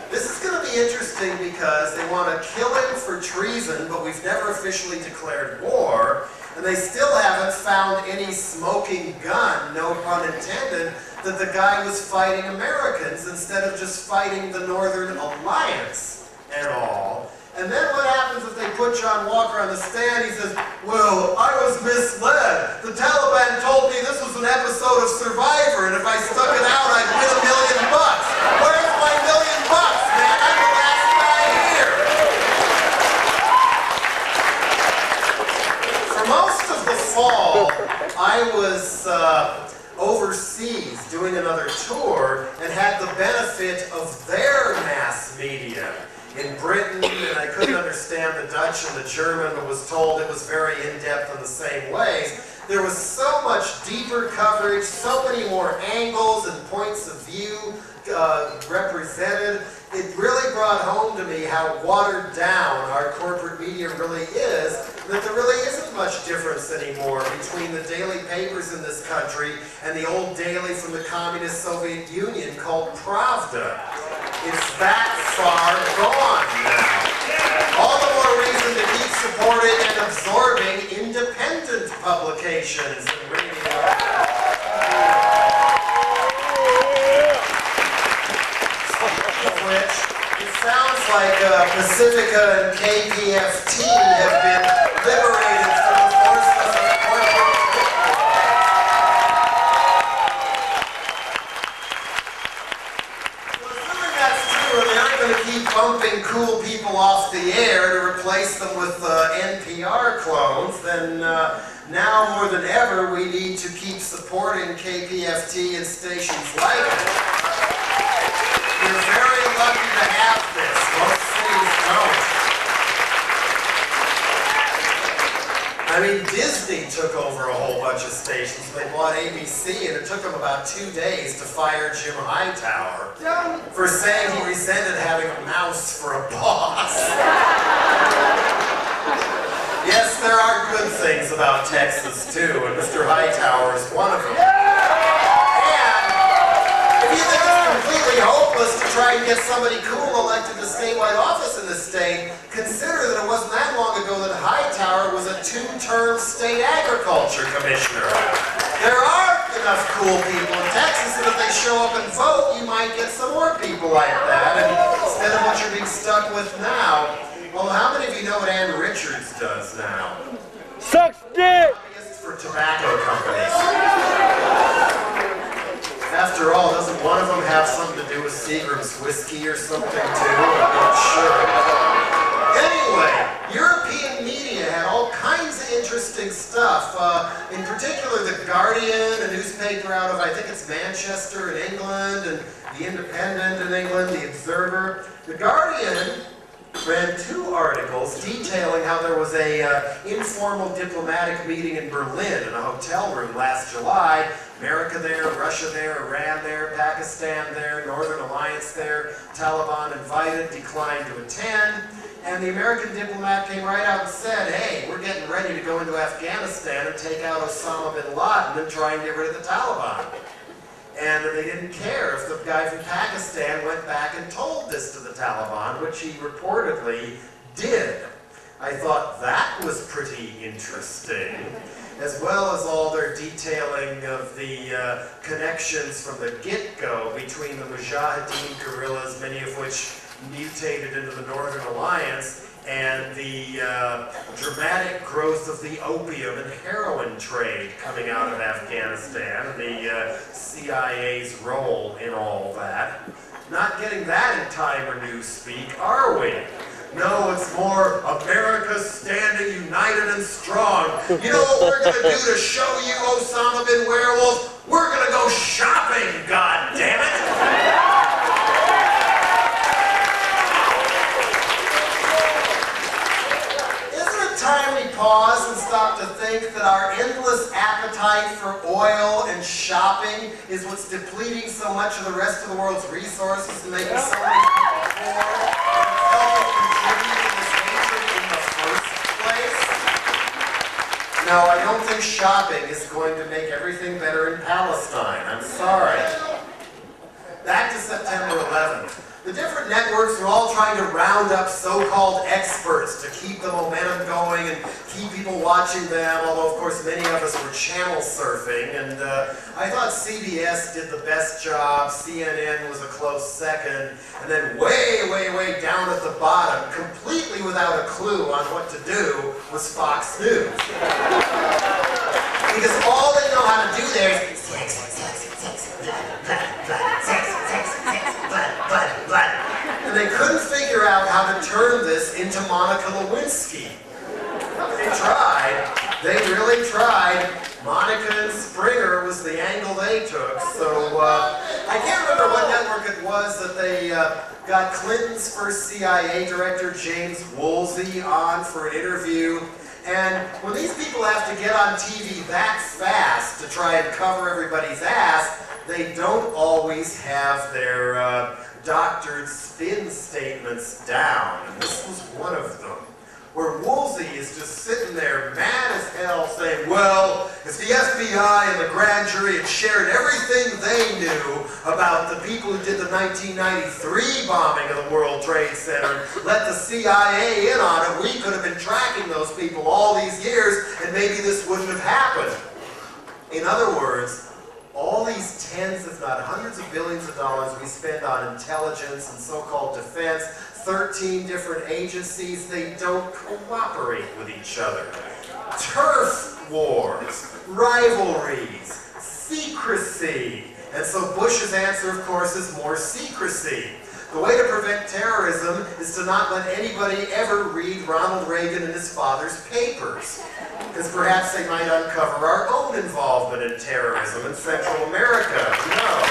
this is going to be interesting because they want to kill him for treason, but we've never officially declared war. And they still haven't found any smoking gun, no pun intended, that the guy was fighting Americans instead of just fighting the Northern Alliance and all. And then what happens if they put John Walker on the stand? He says, well, I was misled. The Taliban told me this was an episode of Survivor, and if I stuck it out, I'd win $1 million. Where's my $1 million, man? I'm the last guy here. For most of the fall, I was overseas doing another tour and had the benefit of their mass media in Britain, and I couldn't understand the Dutch and the German, but was told it was very in-depth in the same ways. There was so much deeper coverage, so many more angles and points of view represented. It really brought home to me how watered down our corporate media really is, that there really isn't much difference anymore between the daily papers in this country and the old daily from the communist Soviet Union called Pravda. It's that far gone now. All the more reason to keep supporting and absorbing independent publications and radio. Which, it sounds like Pacifica and KPFT have been liberated from the forces of corporate Well, assuming that's true, they aren't going to keep bumping cool people off the air to replace them with NPR clones. phones, then now more than ever we need to keep supporting KPFT and stations like it. We're very lucky to have this. Most cities don't. I mean, Disney took over a whole bunch of stations. They bought ABC, and it took them about 2 days to fire Jim Hightower for saying he resented having a mouse for a boss. Yes, there are good things about Texas, too, and Mr. Hightower is one of them. And if you think it's completely hopeless to try and get somebody cool elected to statewide office in the state, consider that it wasn't that long ago that Hightower was a 2-term state agriculture commissioner. There are enough cool people in Texas, and if they show up and vote, you might get some more people like that, and instead of what you're being stuck with now. Well, how many of you know what Ann Richards does now? Sucks dick! For tobacco companies. After all, doesn't one of them have something to do with Seagram's whiskey or something too? I'm not sure. Anyway, European media had all kinds of interesting stuff. In particular, The Guardian, a newspaper out of, I think it's Manchester in England, and The Independent in England, The Observer. The Guardian ran 2 articles detailing how there was a informal diplomatic meeting in Berlin in a hotel room last July. America there, Russia there, Iran there, Pakistan there, Northern Alliance there, Taliban invited, declined to attend. And the American diplomat came right out and said, hey, we're getting ready to go into Afghanistan and take out Osama bin Laden and try and get rid of the Taliban. And they didn't care if the guy from Pakistan went back and told this to the Taliban, which he reportedly did. I thought that was pretty interesting, as well as all their detailing of the connections from the get-go between the Mujahideen guerrillas, many of which mutated into the Northern Alliance, and the dramatic growth of the opium and heroin trade coming out of Afghanistan, and the CIA's role in all that. Not getting that in Time or Newspeak, are we? No, it's more America standing united and strong. You know what we're going to do to show you Osama bin Werewolf? We're going to go shopping, God damn it! Time we pause and stop to think that our endless appetite for oil and shopping is what's depleting so much of the rest of the world's resources and making so many people poor and helping contribute to this hatred in the first place? No, I don't think shopping is going to make everything better in Palestine. I'm sorry. Back to September 11th. The different networks are all trying to round up so-called experts to keep the momentum going and keep people watching them, although of course many of us were channel surfing, and I thought CBS did the best job, CNN was a close second, and then way, way, way down at the bottom, completely without a clue on what to do, was Fox News. Because all they know how to do there is and they couldn't figure out how to turn this into Monica Lewinsky. They tried. They really tried. Monica and Springer was the angle they took. So I can't remember what network it was that they got Clinton's first CIA director, James Woolsey, on for an interview. And when these people have to get on TV that fast to try and cover everybody's ass, they don't always have their doctored spin statements down. And this was one of them, where Woolsey is just sitting there mad as hell saying, well, if the FBI and the grand jury had shared everything they knew about the people who did the 1993 bombing of the World Trade Center, let the CIA in on it, we could have been tracking those people all these years and maybe this wouldn't have happened. In other words, all these tens, if not hundreds of billions of dollars we spend on intelligence and so-called defense, 13 different agencies, they don't cooperate with each other. Turf wars, rivalries, secrecy. And so Bush's answer, of course, is more secrecy. The way to prevent terrorism is to not let anybody ever read Ronald Reagan and his father's papers. because perhaps they might uncover our own involvement in terrorism in Central America. Who knows?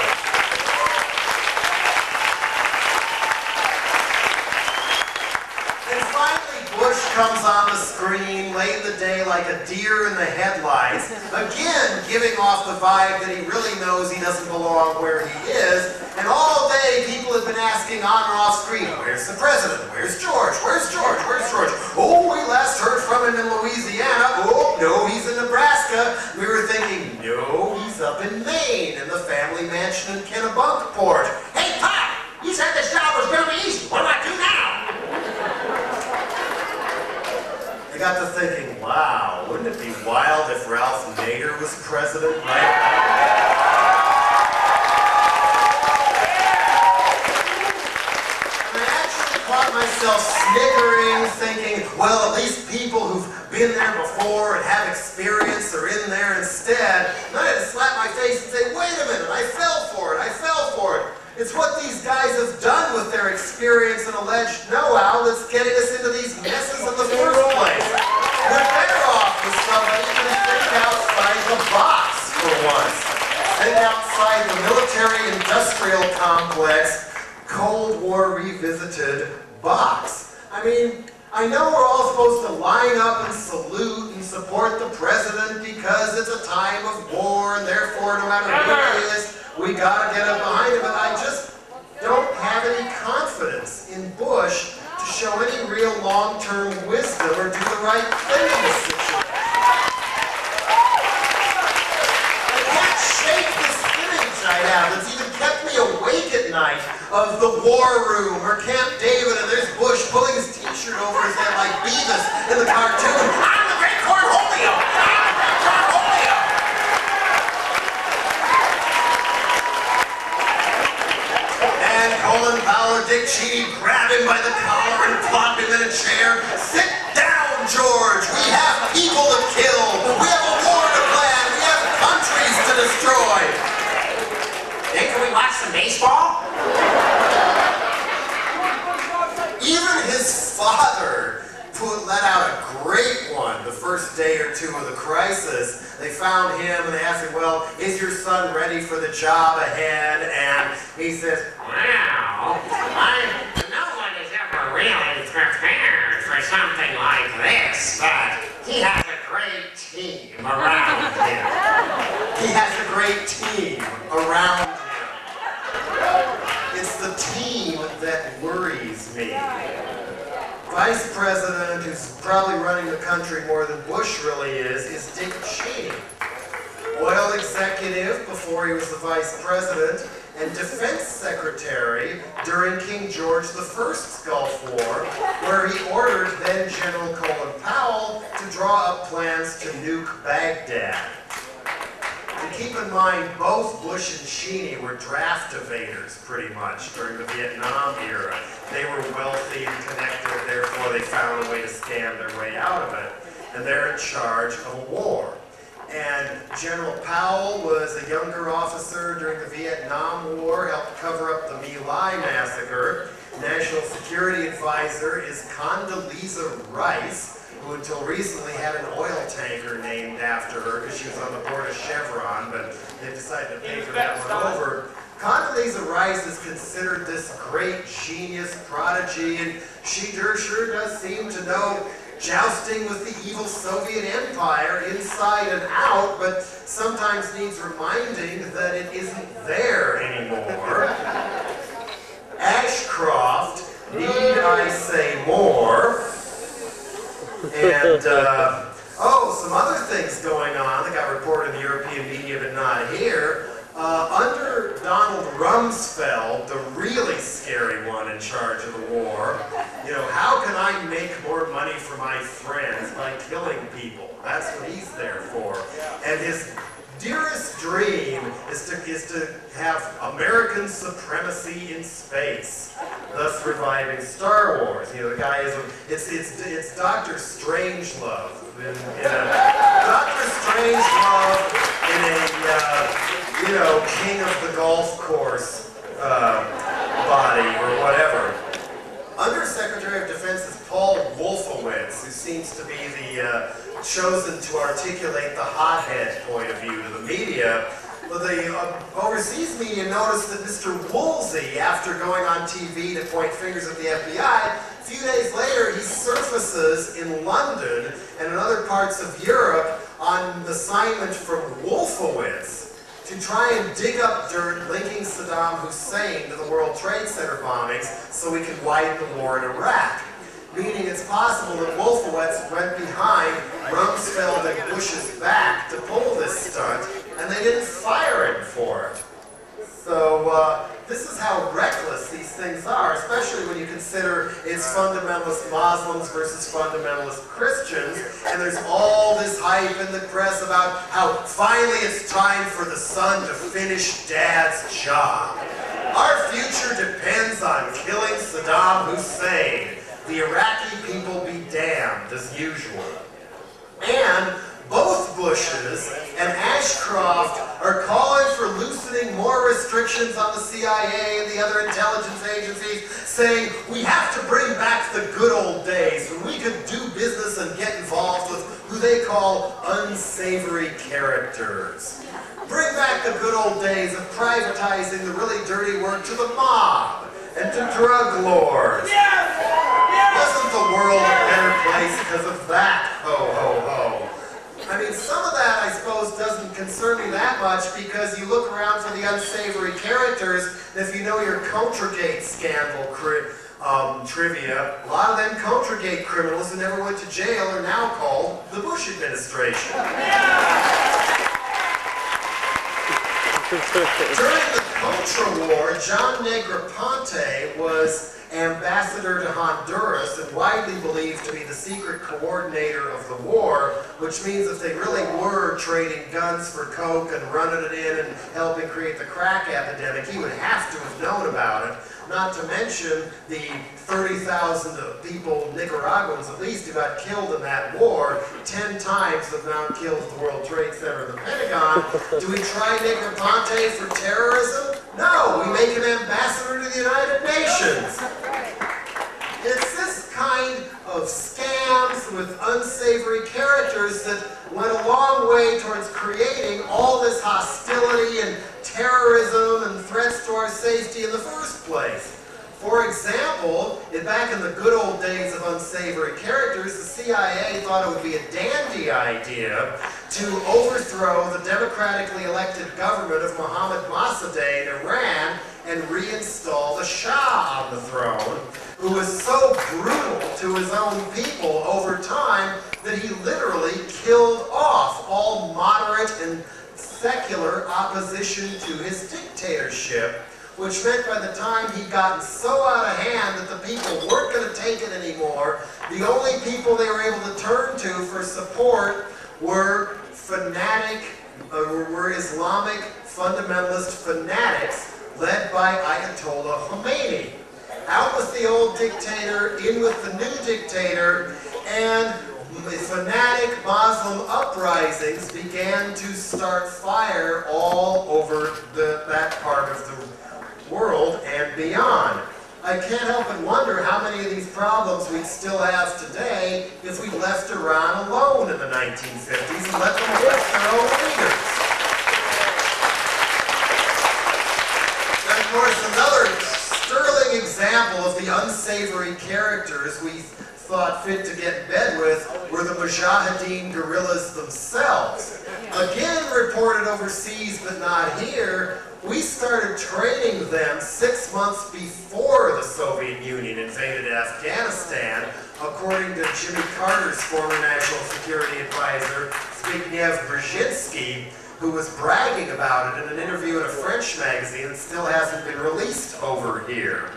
And finally, Bush comes on the screen late in the day like a deer in the headlights, again giving off the vibe that he really knows he doesn't belong where he is. And all day, people have been asking on and off screen, where's the president? Where's George? Where's George? Where's George? Oh, we last heard from him in Louisiana. Oh, no, he's in Nebraska. We were thinking, no, he's up in Maine in the family mansion in Kennebunkport. Hey, Pop, you said this job was going to be easy. What do I do now? I got to thinking, wow, wouldn't it be wild if Ralph Nader was president right now? Caught myself snickering, thinking, well, at least people who've been there before and have experience are in there instead. And I had to slap my face and say, wait a minute, I fell for it. It's what these guys have done with their experience and alleged know-how that's getting us into these messes in the first place. We're better off with somebody who can think outside the box for once. Think outside the military-industrial complex, Cold War revisited box. I mean, I know we're all supposed to line up and salute and support the president because it's a time of war and therefore no matter who it is, we gotta get up behind him. But I just don't have any confidence in Bush to show any real long-term wisdom or do the right thing in this situation. I can't shake this image I have that's even kept me awake at night of the War Room or Camp David, and there's Bush pulling his t-shirt over his head like Beavis in the cartoon. I'm the great Cornholio! I'm the great Cornholio! And Colin Powell or Dick Cheney grab him by the collar and plop him in a chair. Sit down, George! We have people to kill! We have a war to plan! We have countries to destroy! Hey, can we watch some baseball? Even his father let out a great one the first day or two of the crisis. They found him and they asked him, well, is your son ready for the job ahead? And he says, well, no one has ever really prepared for something like this, but he has a great team around him. He has a great team around him. It's the team that worries me. Vice President, who's probably running the country more than Bush really is Dick Cheney. Oil executive before he was the Vice President, and Defense Secretary during King George I's Gulf War, where he ordered then General Colin Powell to draw up plans to nuke Baghdad. And keep in mind, both Bush and Cheney were draft evaders, pretty much, during the Vietnam era. They were wealthy and connected, therefore they found a way to scam their way out of it. And they're in charge of a war. And General Powell was a younger officer during the Vietnam War, helped cover up the My Lai massacre. National Security Advisor is Condoleezza Rice, who until recently had an oil tanker named after her because she was on the board of Chevron, but they decided to paper that one over. Condoleezza Rice is considered this great genius prodigy, and she sure does seem to know jousting with the evil Soviet Empire inside and out, but sometimes needs reminding that it isn't there anymore. Ashcroft, need I say more? And, some other things going on that got reported in the European media but not here. Under Donald Rumsfeld, the really scary one in charge of the war, how can I make more money for my friends by killing people? That's what he's there for. And his dearest dream is to have American supremacy in space, thus reviving Star Wars. The guy it's Dr. Strangelove Dr. Strangelove in a king of the golf course body or whatever. Under Secretary of Defense is Paul Wolfowitz, who seems to be the chosen to articulate the hothead point of view to the media. But the overseas media noticed that Mr. Woolsey, after going on TV to point fingers at the FBI, a few days later he surfaces in London and in other parts of Europe on assignment from Wolfowitz to try and dig up dirt linking Saddam Hussein to the World Trade Center bombings so we could widen the war in Iraq. Meaning it's possible that Wolfowitz went behind Rumsfeld and Bush's back to pull this stunt, and they didn't fire him for it. So this is how reckless these things are, especially when you consider it's fundamentalist Muslims versus fundamentalist Christians, and there's all this hype in the press about how finally it's time for the son to finish Dad's job. Our future depends on killing Saddam Hussein. The Iraqi people be damned, as usual. And both Bushes and Ashcroft are calling for loosening more restrictions on the CIA and the other intelligence agencies, saying we have to bring back the good old days when we could do business and get involved with who they call unsavory characters. Bring back the good old days of privatizing the really dirty work to the mob and to drug lords. Wasn't the world a better place because of that? Ho, ho, ho. I mean, some of that, I suppose, doesn't concern me that much because you look around for the unsavory characters, and if you know your Contragate scandal trivia, a lot of them Contragate criminals who never went to jail are now called the Bush administration. During the Contra War, John Negroponte was ambassador to Honduras and widely believed to be the secret coordinator of the war, which means if they really were trading guns for coke and running it in and helping create the crack epidemic, he would have to have known about it. Not to mention the 30,000 people, Nicaraguans at least, who got killed in that war, 10 times the amount killed at the World Trade Center and the Pentagon. Do we try Negroponte for terrorism? No, we make him ambassador to the United Nations. It's this kind of scams with unsavory characters that went a long way towards creating all this hostility and terrorism and threats to our safety in the first place. For example, back in the good old days of unsavory characters, the CIA thought it would be a dandy idea to overthrow the democratically elected government of Mohammad Mossadegh in Iran and reinstall the Shah on the throne, who was so brutal to his own people over time that he literally killed off all moderate and secular opposition to his dictatorship, which meant by the time he'd gotten so out of hand that the people weren't going to take it anymore, the only people they were able to turn to for support were Islamic fundamentalist fanatics led by Ayatollah Khomeini. Out with the old dictator, in with the new dictator, and fanatic Muslim uprisings began to start fire all over that part of the world and beyond. I can't help but wonder how many of these problems we'd still have today if we left Iran alone in the 1950s and let them elect their own leaders. And of course, another sterling example of the unsavory characters we thought fit to get in bed with were the Mujahideen guerrillas themselves. Again reported overseas but not here, we started training them 6 months before the Soviet Union invaded Afghanistan, according to Jimmy Carter's former national security advisor, Zbigniew Brzezinski, who was bragging about it in an interview in a French magazine that still hasn't been released over here.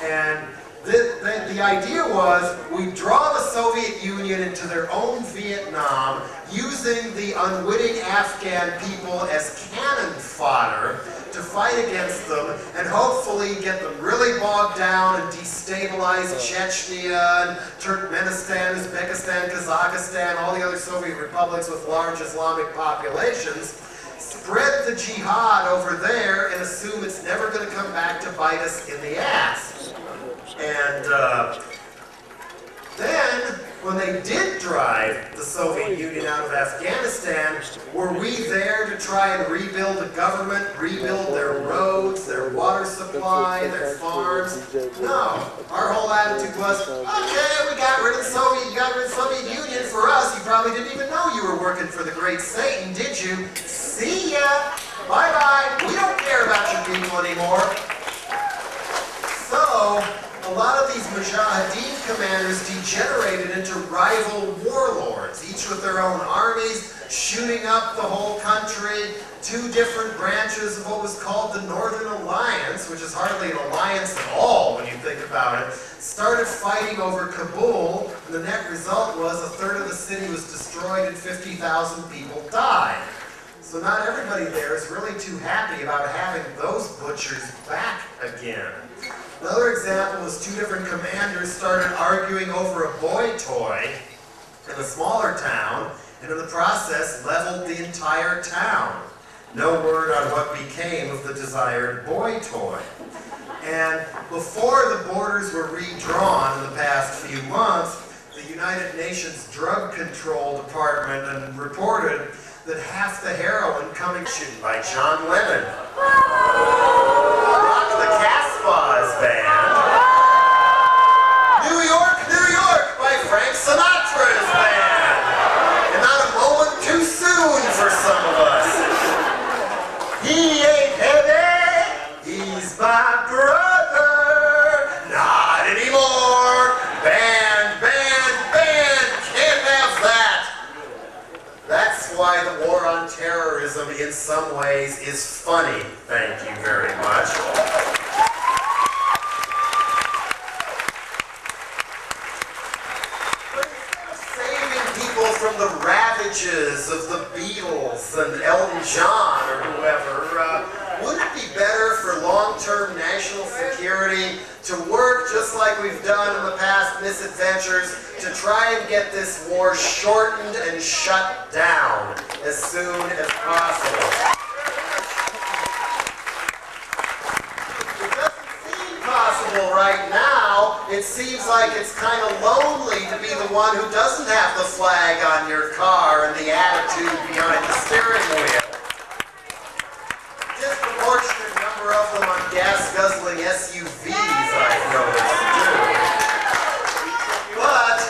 And the idea was we draw the Soviet Union into their own Vietnam using the unwitting Afghan people as cannon fodder to fight against them and hopefully get them really bogged down and destabilize Chechnya and Turkmenistan, Uzbekistan, Kazakhstan, all the other Soviet republics with large Islamic populations, spread the jihad over there and assume it's never going to come back to bite us in the ass. And then when they did drive the Soviet Union out of Afghanistan, were we there to try and rebuild the government, rebuild their roads, their water supply, their farms? No. Our whole attitude was, okay, we got rid of the Soviet Union. For us, you probably didn't even know you were working for the great Satan, did you? See ya! Bye-bye! We don't care about your people anymore. So, a lot of these Mujahideen commanders degenerated into rival warlords, each with their own armies, shooting up the whole country. Two different branches of what was called the Northern Alliance, which is hardly an alliance at all when you think about it, started fighting over Kabul, and the net result was a third of the city was destroyed and 50,000 people died. So not everybody there is really too happy about having those butchers back again. Another example was two different commanders started arguing over a boy toy in a smaller town, and in the process leveled the entire town. No word on what became of the desired boy toy. And before the borders were redrawn in the past few months, the United Nations Drug Control Department reported that half the heroin coming by John Lennon. Rock the Gaffes band. New York, New York by Frank Sinatra's band. And not a moment too soon for some of us. He ain't heavy, he's my brother. Not anymore. Band, can't have that. That's why the war on terrorism in some ways is funny. Thank you very much. But instead of saving people from the ravages of the Beatles and Elton John or whoever, wouldn't it be better for long-term national security to work just like we've done in the past misadventures to try and get this war shortened and shut down as soon as possible? It doesn't seem possible right now. It seems like it's kind of lonely to be the one who doesn't have the flag on your car and the attitude behind the steering wheel. Disproportionate number of them on gas-guzzling SUVs, I've noticed, too. But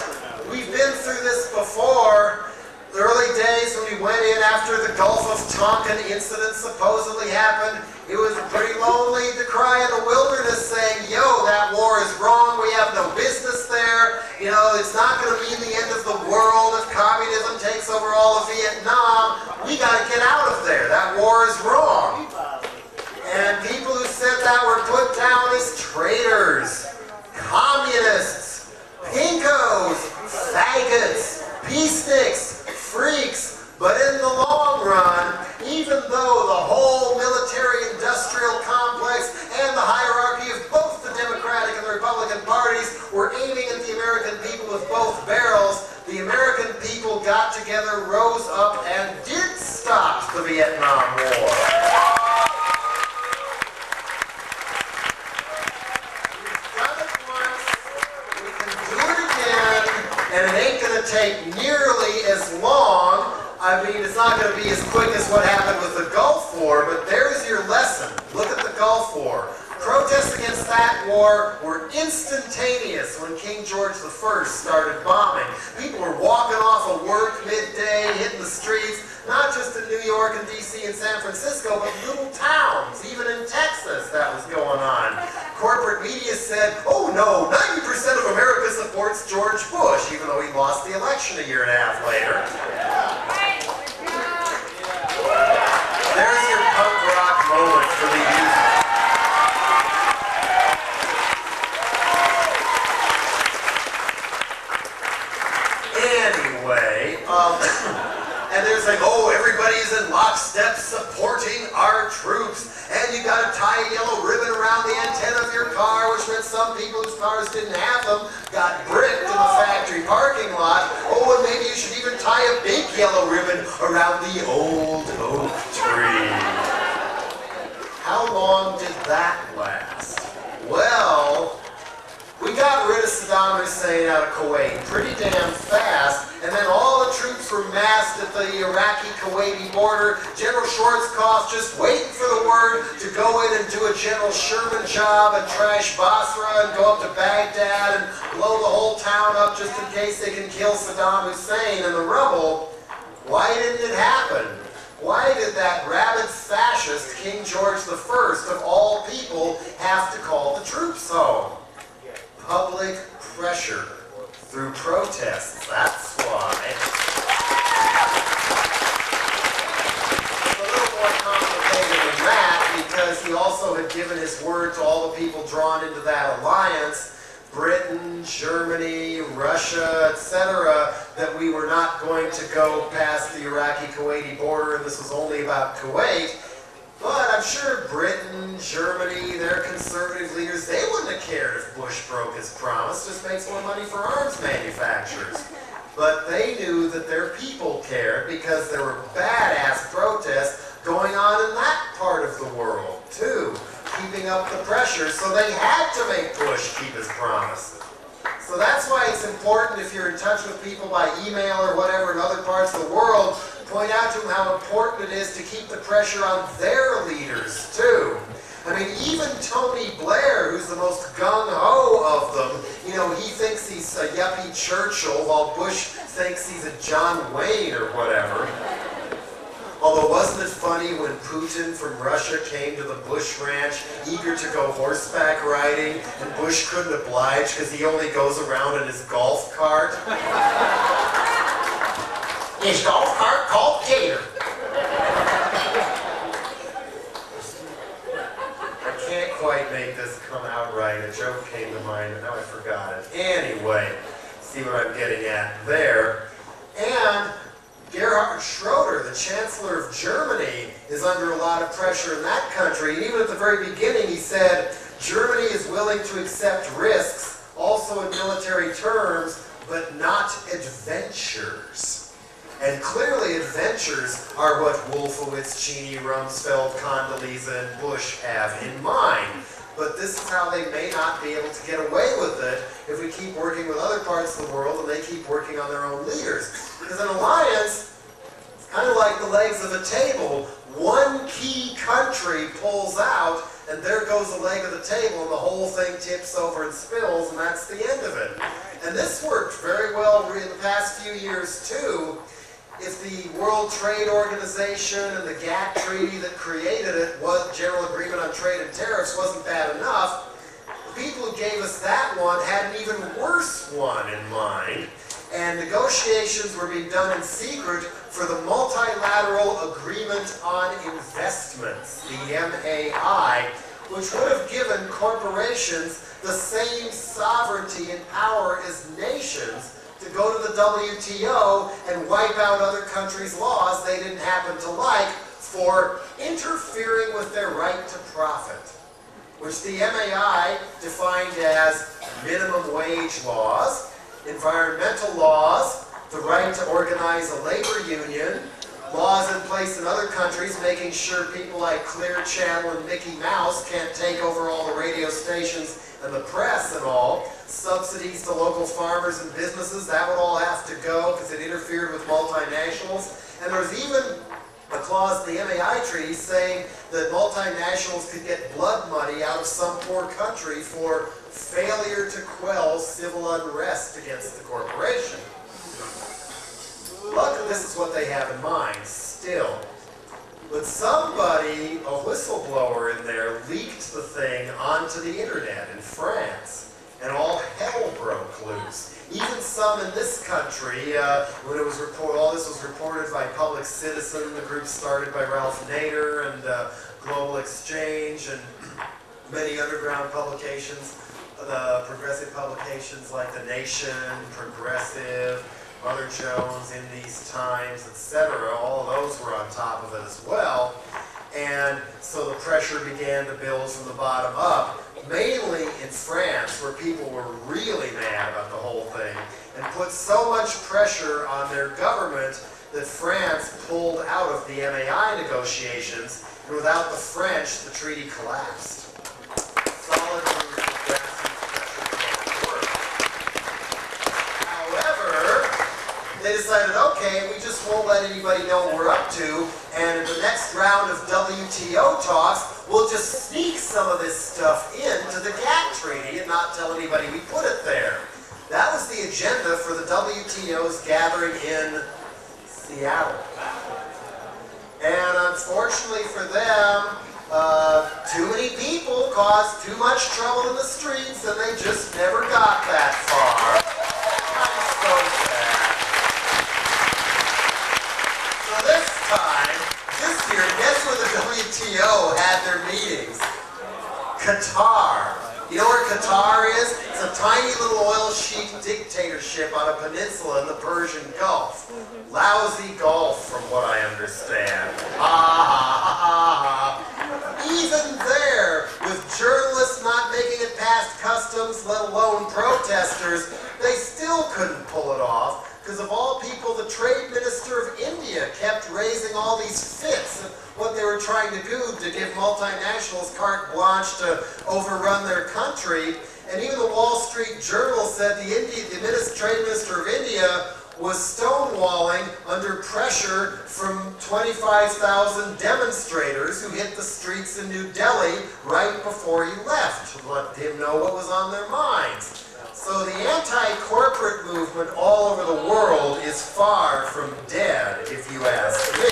we've been through this before. The early days when we went in after the Gulf of Tonkin incident supposedly happened, it was pretty lonely to cry in the wilderness saying, yo, that war is wrong, we have no business there, you know, it's not going to mean the end of the world if communism takes over all of Vietnam, we got to get out of there, that war is wrong. And people who said that were put down as traitors, communists, pinkos, faggots, peaceniks, freaks. But in the long run, even though the whole military-industrial complex and the hierarchy of both the Democratic and the Republican parties were aiming at the American people with both barrels, the American people got together, rose up, and did stop the Vietnam War. And it ain't going to take nearly as long. I mean, it's not going to be as quick as what happened with the Gulf War, but there's your lesson. Look at the Gulf War. Protests against that war were instantaneous when King George I started bombing. People were walking off of work midday, hitting the streets, not just in New York and D.C. and San Francisco, but little towns, even in Texas, that was going on. Corporate media said, oh no, 90% of America supports George Bush, even though he lost the election a year and a half later. There's your punk rock moment for the youth. Anyway, and they're saying, oh, everybody's in lockstep supporting our troops, and you got to tie a yellow ribbon around the antenna of your car, which meant some people whose cars didn't have them got bricked in the factory parking lot. Oh, and maybe you should even tie a big yellow ribbon around the old oak tree. How long did that last? Well, We got rid of Saddam Hussein out of Kuwait pretty damn fast, and then all the troops were massed at the Iraqi-Kuwaiti border. General Schwarzkopf just waiting for the word to go in and do a General Sherman job and trash Basra and go up to Baghdad and blow the whole town up just in case they can kill Saddam Hussein and the rubble. Why didn't it happen? Why did that rabid fascist King George I, of all people, have to call the troops home? Public pressure through protests, that's why. It's a little more complicated than that because he also had given his word to all the people drawn into that alliance, Britain, Germany, Russia, etc., that we were not going to go past the Iraqi-Kuwaiti border and this was only about Kuwait. But I'm sure Britain, Germany, their conservative leaders, they wouldn't have cared if Bush broke his promise, just makes more money for arms manufacturers. But they knew that their people cared because there were badass protests going on in that part of the world, too, keeping up the pressure, so they had to make Bush keep his promise. So that's why it's important, if you're in touch with people by email or whatever in other parts of the world, point out to them how important it is to keep the pressure on their leaders, too. I mean, even Tony Blair, who's the most gung-ho of them, you know, he thinks he's a yuppie Churchill, while Bush thinks he's a John Wayne or whatever. Although, wasn't it funny when Putin from Russia came to the Bush ranch, eager to go horseback riding, and Bush couldn't oblige because he only goes around in his golf cart? His golf cart called Gator. I can't quite make this come out right. A joke came to mind, and now I forgot it. Anyway, see what I'm getting at there. And Gerhard Schroeder, the Chancellor of Germany, is under a lot of pressure in that country. And even at the very beginning, he said, Germany is willing to accept risks, also in military terms, but not adventures. And clearly adventures are what Wolfowitz, Cheney, Rumsfeld, Condoleezza, and Bush have in mind. But this is how they may not be able to get away with it if we keep working with other parts of the world and they keep working on their own leaders. Because an alliance, it's kind of like the legs of a table. One key country pulls out, and there goes the leg of the table, and the whole thing tips over and spills, and that's the end of it. And this worked very well in the past few years, too. If the World Trade Organization and the GATT treaty that created it, General Agreement on Trade and Tariffs, wasn't bad enough, the people who gave us that one had an even worse one in mind, and negotiations were being done in secret for the Multilateral Agreement on Investments, the MAI, which would have given corporations the same sovereignty and power as nations to go to the WTO and wipe out other countries' laws they didn't happen to like for interfering with their right to profit, which the MAI defined as minimum wage laws, environmental laws, the right to organize a labor union, laws in place in other countries making sure people like Clear Channel and Mickey Mouse can't take over all the radio stations and the press and all, subsidies to local farmers and businesses, that would all have to go because it interfered with multinationals. And there was even a clause in the MAI treaty saying that multinationals could get blood money out of some poor country for failure to quell civil unrest against the corporation. Luckily, this is what they have in mind still. But somebody, a whistleblower in there, leaked the thing onto the internet in France, and all hell broke loose. Even some in this country, when it was all this was reported by Public Citizen, the group started by Ralph Nader, and Global Exchange, and many underground publications, the progressive publications like The Nation, Progressive, Mother Jones, In These Times, etc. All of those were on top of it as well. And so the pressure began to build from the bottom up, mainly in France, where people were really mad about the whole thing, and put so much pressure on their government that France pulled out of the MAI negotiations, and without the French, the treaty collapsed. Solid moves of grassroots pressure. decided, okay, we just won't let anybody know what we're up to, and in the next round of WTO talks, we'll just sneak some of this stuff into the GATT treaty and not tell anybody we put it there. That was the agenda for the WTO's gathering in Seattle. And unfortunately for them, too many people caused too much trouble in the streets, and they just never got that far. I'm so sad. So this year, guess where the WTO had their meetings? Qatar. You know where Qatar is? It's a tiny little oil sheik dictatorship on a peninsula in the Persian Gulf. Lousy Gulf, from what I understand. Even there, with journalists not making it past customs, let alone protesters, they still couldn't pull it off. Because of all people, the trade minister of India kept raising all these fits of what they were trying to do to give multinationals carte blanche to overrun their country. And even the Wall Street Journal said the trade minister of India was stonewalling under pressure from 25,000 demonstrators who hit the streets in New Delhi right before he left to let him know what was on their minds. So the anti-corporate movement all over the world is far from dead, if you ask me.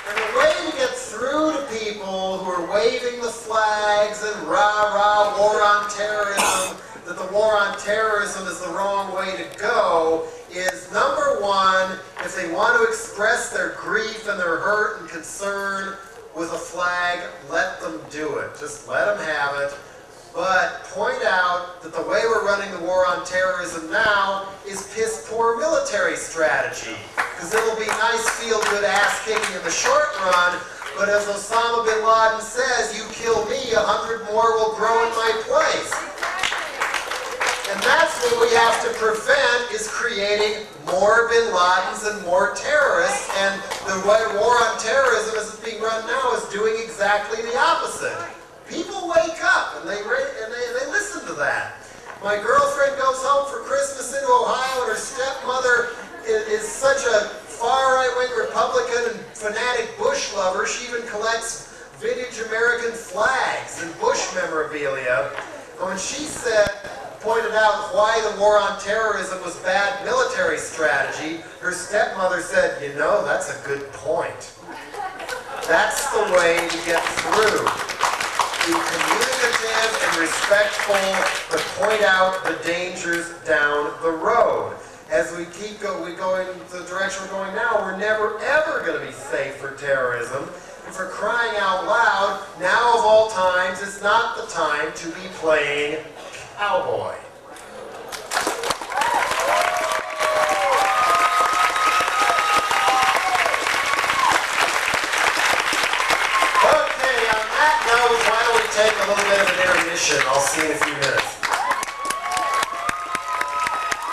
And the way to get through to people who are waving the flags and rah-rah war on terrorism, that the war on terrorism is the wrong way to go, is number one, if they want to express their grief and their hurt and concern with a flag, let them do it. Just let them have it. But point out that the way we're running the war on terrorism now is piss-poor military strategy. Because it'll be nice feel-good ass-kicking in the short run, but as Osama bin Laden says, you kill me, 100 more will grow in my place. And that's what we have to prevent, is creating more bin Ladens and more terrorists. And the way war on terrorism as it's being run now is doing exactly the opposite. People wake up and they listen to that. My girlfriend goes home for Christmas into Ohio, and her stepmother is such a far right-wing Republican and fanatic Bush lover. She even collects vintage American flags and Bush memorabilia. And when she pointed out why the war on terrorism was bad military strategy, her stepmother said, you know, that's a good point. That's the way to get through. Be communicative and respectful, but point out the dangers down the road. As we keep going the direction we're going now, we're never ever going to be safe for terrorism. And for crying out loud, now of all times is not the time to be playing cowboy. Okay, on that note, why don't we take a little bit of an intermission?